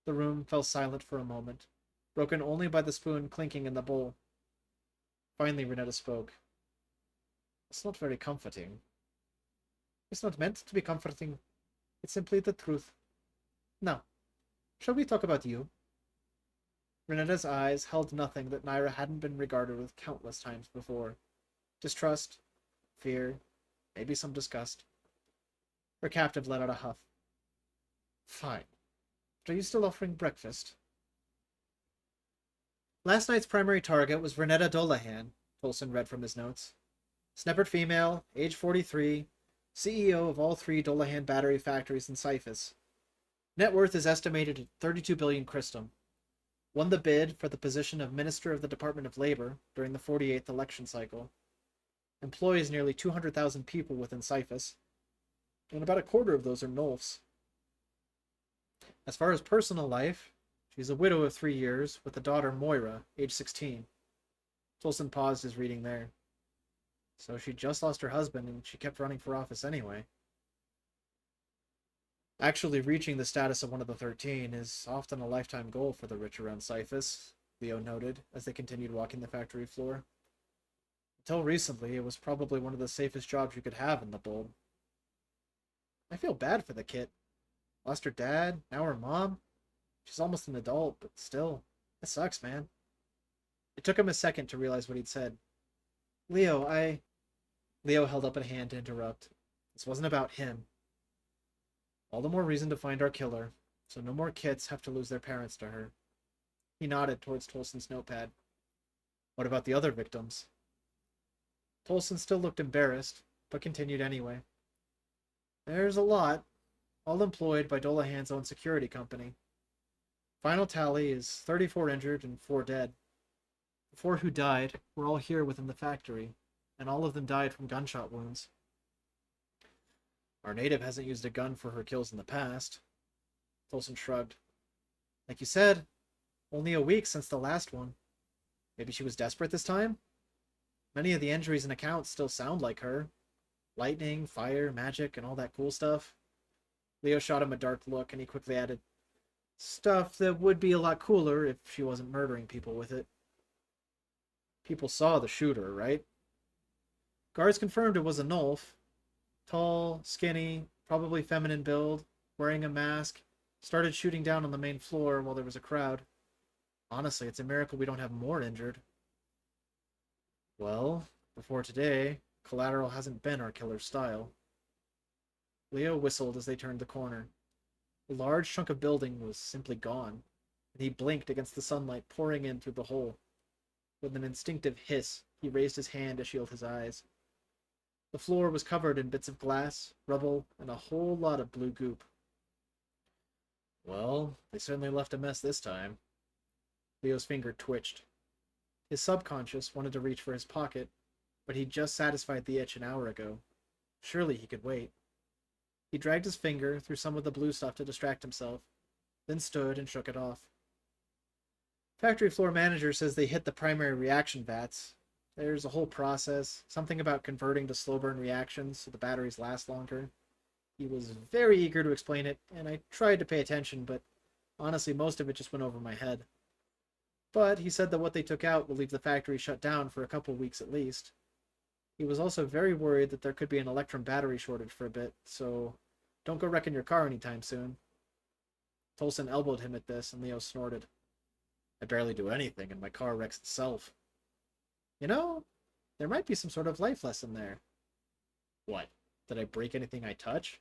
The room fell silent for a moment, broken only by the spoon clinking in the bowl. Finally, Renetta spoke. It's not very comforting. It's not meant to be comforting. It's simply the truth. Now, shall we talk about you? Renetta's eyes held nothing that Naira hadn't been regarded with countless times before. Distrust, fear, maybe some disgust. Her captive let out a huff. Fine. But are you still offering breakfast? Last night's primary target was Renetta Dolahan, Tolson read from his notes. Sneppert female, age 43, CEO of all 3 Dolahan battery factories in Cyphus. Net worth is estimated at 32 billion Christum. Won the bid for the position of Minister of the Department of Labor during the 48th election cycle. Employs nearly 200,000 people within Cyphus, and about a quarter of those are Nolfs. As far as personal life, she's a widow of 3 years with a daughter Moira, age 16. Tolson paused his reading there. So she just lost her husband and she kept running for office anyway. Actually reaching the status of one of the 13 is often a lifetime goal for the rich around Cyphus, Leo noted as they continued walking the factory floor. Until recently, it was probably one of the safest jobs you could have in the bulb. I feel bad for the kid. Lost her dad, now her mom. She's almost an adult, but still, it sucks, man. It took him a second to realize what he'd said. Leo held up a hand to interrupt. This wasn't about him. All the more reason to find our killer, so no more kids have to lose their parents to her. He nodded towards Tolson's notepad. What about the other victims? Tolson still looked embarrassed, but continued anyway. There's a lot, all employed by Dolahan's own security company. Final tally is 34 injured and 4 dead. The 4 who died were all here within the factory, and all of them died from gunshot wounds. Our native hasn't used a gun for her kills in the past. Tolson shrugged. Like you said, only a week since the last one. Maybe she was desperate this time? Many of the injuries and accounts still sound like her. Lightning, fire, magic, and all that cool stuff. Leo shot him a dark look, and he quickly added, stuff that would be a lot cooler if she wasn't murdering people with it. People saw the shooter, right? Guards confirmed it was a Nolf. Tall, skinny, probably feminine build, wearing a mask, started shooting down on the main floor while there was a crowd. Honestly, it's a miracle we don't have more injured. Well, before today, collateral hasn't been our killer's style. Leo whistled as they turned the corner. A large chunk of building was simply gone, and he blinked against the sunlight pouring in through the hole. With an instinctive hiss, he raised his hand to shield his eyes. The floor was covered in bits of glass, rubble, and a whole lot of blue goop. Well, they certainly left a mess this time. Leo's finger twitched. His subconscious wanted to reach for his pocket, but he'd just satisfied the itch an hour ago. Surely he could wait. He dragged his finger through some of the blue stuff to distract himself, then stood and shook it off. Factory floor manager says they hit the primary reaction vats. There's a whole process, something about converting to slow burn reactions so the batteries last longer. He was very eager to explain it, and I tried to pay attention, but honestly most of it just went over my head. But he said that what they took out will leave the factory shut down for a couple weeks at least. He was also very worried that there could be an Electrum battery shortage for a bit, so don't go wrecking your car anytime soon. Tolson elbowed him at this, and Leo snorted. I barely do anything, and my car wrecks itself. You know, there might be some sort of life lesson there. What? Did I break anything I touch?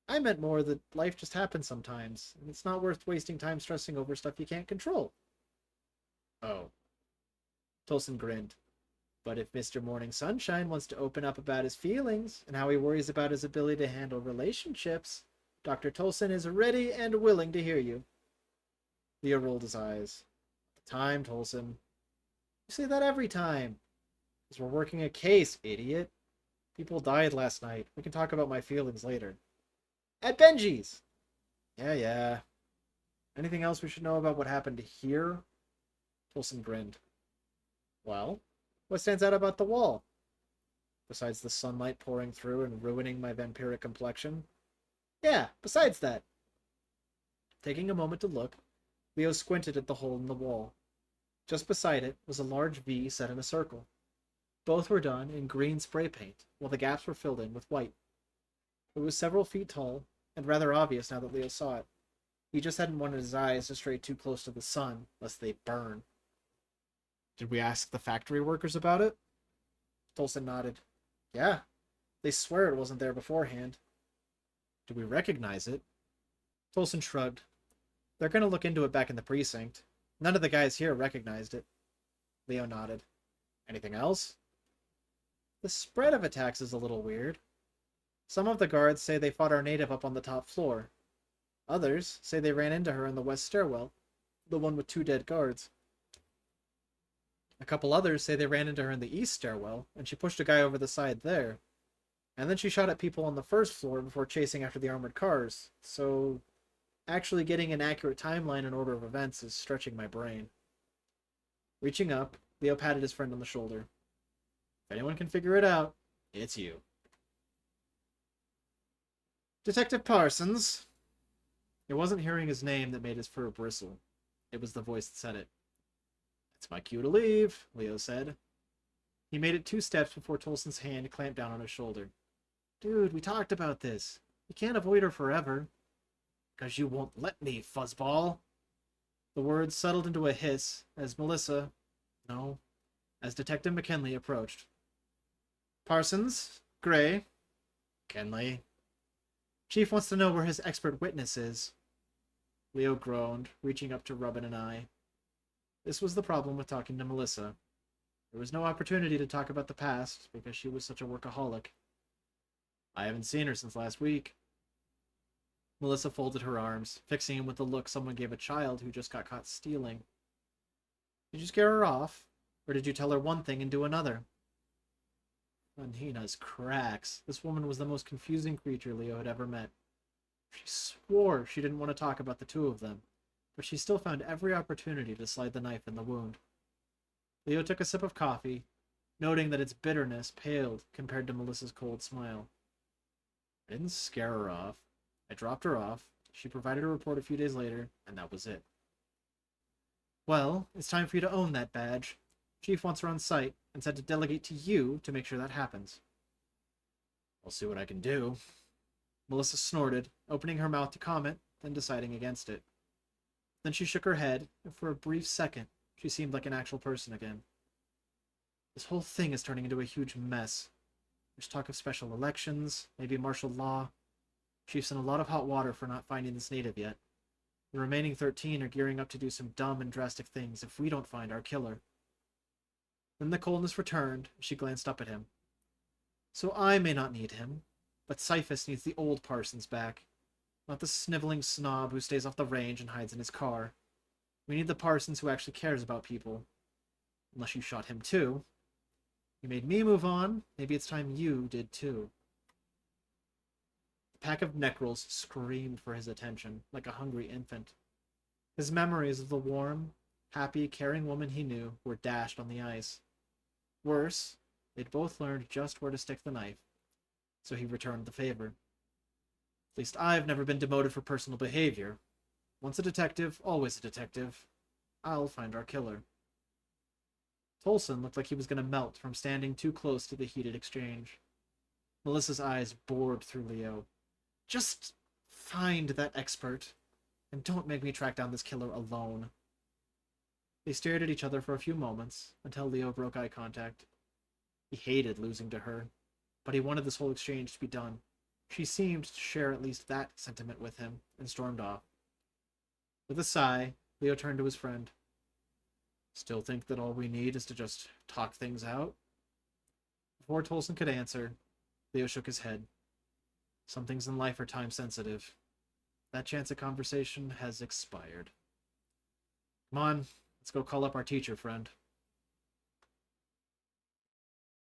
I meant more that life just happens sometimes, and it's not worth wasting time stressing over stuff you can't control. Oh. Tolson grinned. But if Mr. Morning Sunshine wants to open up about his feelings and how he worries about his ability to handle relationships, Dr. Tolson is ready and willing to hear you. Leo rolled his eyes. Time, Tolson. You say that every time. Because we're working a case, idiot. People died last night. We can talk about my feelings later. At Benji's! Yeah. Anything else we should know about what happened here? Tolson grinned. Well, what stands out about the wall? Besides the sunlight pouring through and ruining my vampiric complexion? Yeah, besides that. Taking a moment to look, Leo squinted at the hole in the wall. Just beside it was a large V set in a circle. Both were done in green spray paint, while the gaps were filled in with white. It was several feet tall, and rather obvious now that Leo saw it. He just hadn't wanted his eyes to stray too close to the sun, lest they burn. Did we ask the factory workers about it? Tolson nodded. Yeah, they swear it wasn't there beforehand. Do we recognize it? Tolson shrugged. They're going to look into it back in the precinct. None of the guys here recognized it. Leo nodded. Anything else? The spread of attacks is a little weird. Some of the guards say they fought our native up on the top floor. Others say they ran into her in the west stairwell, the one with 2 dead guards. A couple others say they ran into her in the east stairwell, and she pushed a guy over the side there. And then she shot at people on the first floor before chasing after the armored cars. So, actually getting an accurate timeline and order of events is stretching my brain. Reaching up, Leo patted his friend on the shoulder. If anyone can figure it out, it's you. Detective Parsons. It wasn't hearing his name that made his fur bristle. It was the voice that said it. It's my cue to leave, Leo said. He made it 2 steps before Tolson's hand clamped down on his shoulder. Dude, we talked about this. You can't avoid her forever. Because you won't let me, fuzzball. The words settled into a hiss as as Detective McKinley approached. Parsons, Gray, McKinley. Chief wants to know where his expert witness is. Leo groaned, reaching up to rub in an eye. This was the problem with talking to Melissa. There was no opportunity to talk about the past because she was such a workaholic. I haven't seen her since last week. Melissa folded her arms, fixing him with the look someone gave a child who just got caught stealing. Did you scare her off? Or did you tell her one thing and do another? Anhina's cracks. This woman was the most confusing creature Leo had ever met. She swore she didn't want to talk about the 2 of them, but she still found every opportunity to slide the knife in the wound. Leo took a sip of coffee, noting that its bitterness paled compared to Melissa's cold smile. I didn't scare her off. I dropped her off. She provided a report a few days later, and that was it. Well, it's time for you to own that badge. Chief wants her on site and said to delegate to you to make sure that happens. I'll see what I can do. Melissa snorted, opening her mouth to comment, then deciding against it. Then she shook her head, and for a brief second, she seemed like an actual person again. This whole thing is turning into a huge mess. There's talk of special elections, maybe martial law. Chief's in a lot of hot water for not finding this native yet. The remaining 13 are gearing up to do some dumb and drastic things if we don't find our killer. Then the coldness returned, and she glanced up at him. So I may not need him, but Cyphus needs the old Parsons back. Not the sniveling snob who stays off the range and hides in his car. We need the Parsons who actually cares about people. Unless you shot him too. You made me move on, maybe it's time you did too. The pack of Necrals screamed for his attention, like a hungry infant. His memories of the warm, happy, caring woman he knew were dashed on the ice. Worse, they'd both learned just where to stick the knife, so he returned the favor. At least I've never been demoted for personal behavior. Once a detective, always a detective. I'll find our killer. Tolson looked like he was going to melt from standing too close to the heated exchange. Melissa's eyes bored through Leo. Just find that expert, and don't make me track down this killer alone. They stared at each other for a few moments, until Leo broke eye contact. He hated losing to her, but he wanted this whole exchange to be done. She seemed to share at least that sentiment with him, and stormed off. With a sigh, Leo turned to his friend. Still think that all we need is to just talk things out? Before Tolson could answer, Leo shook his head. Some things in life are time-sensitive. That chance at conversation has expired. Come on, let's go call up our teacher, friend.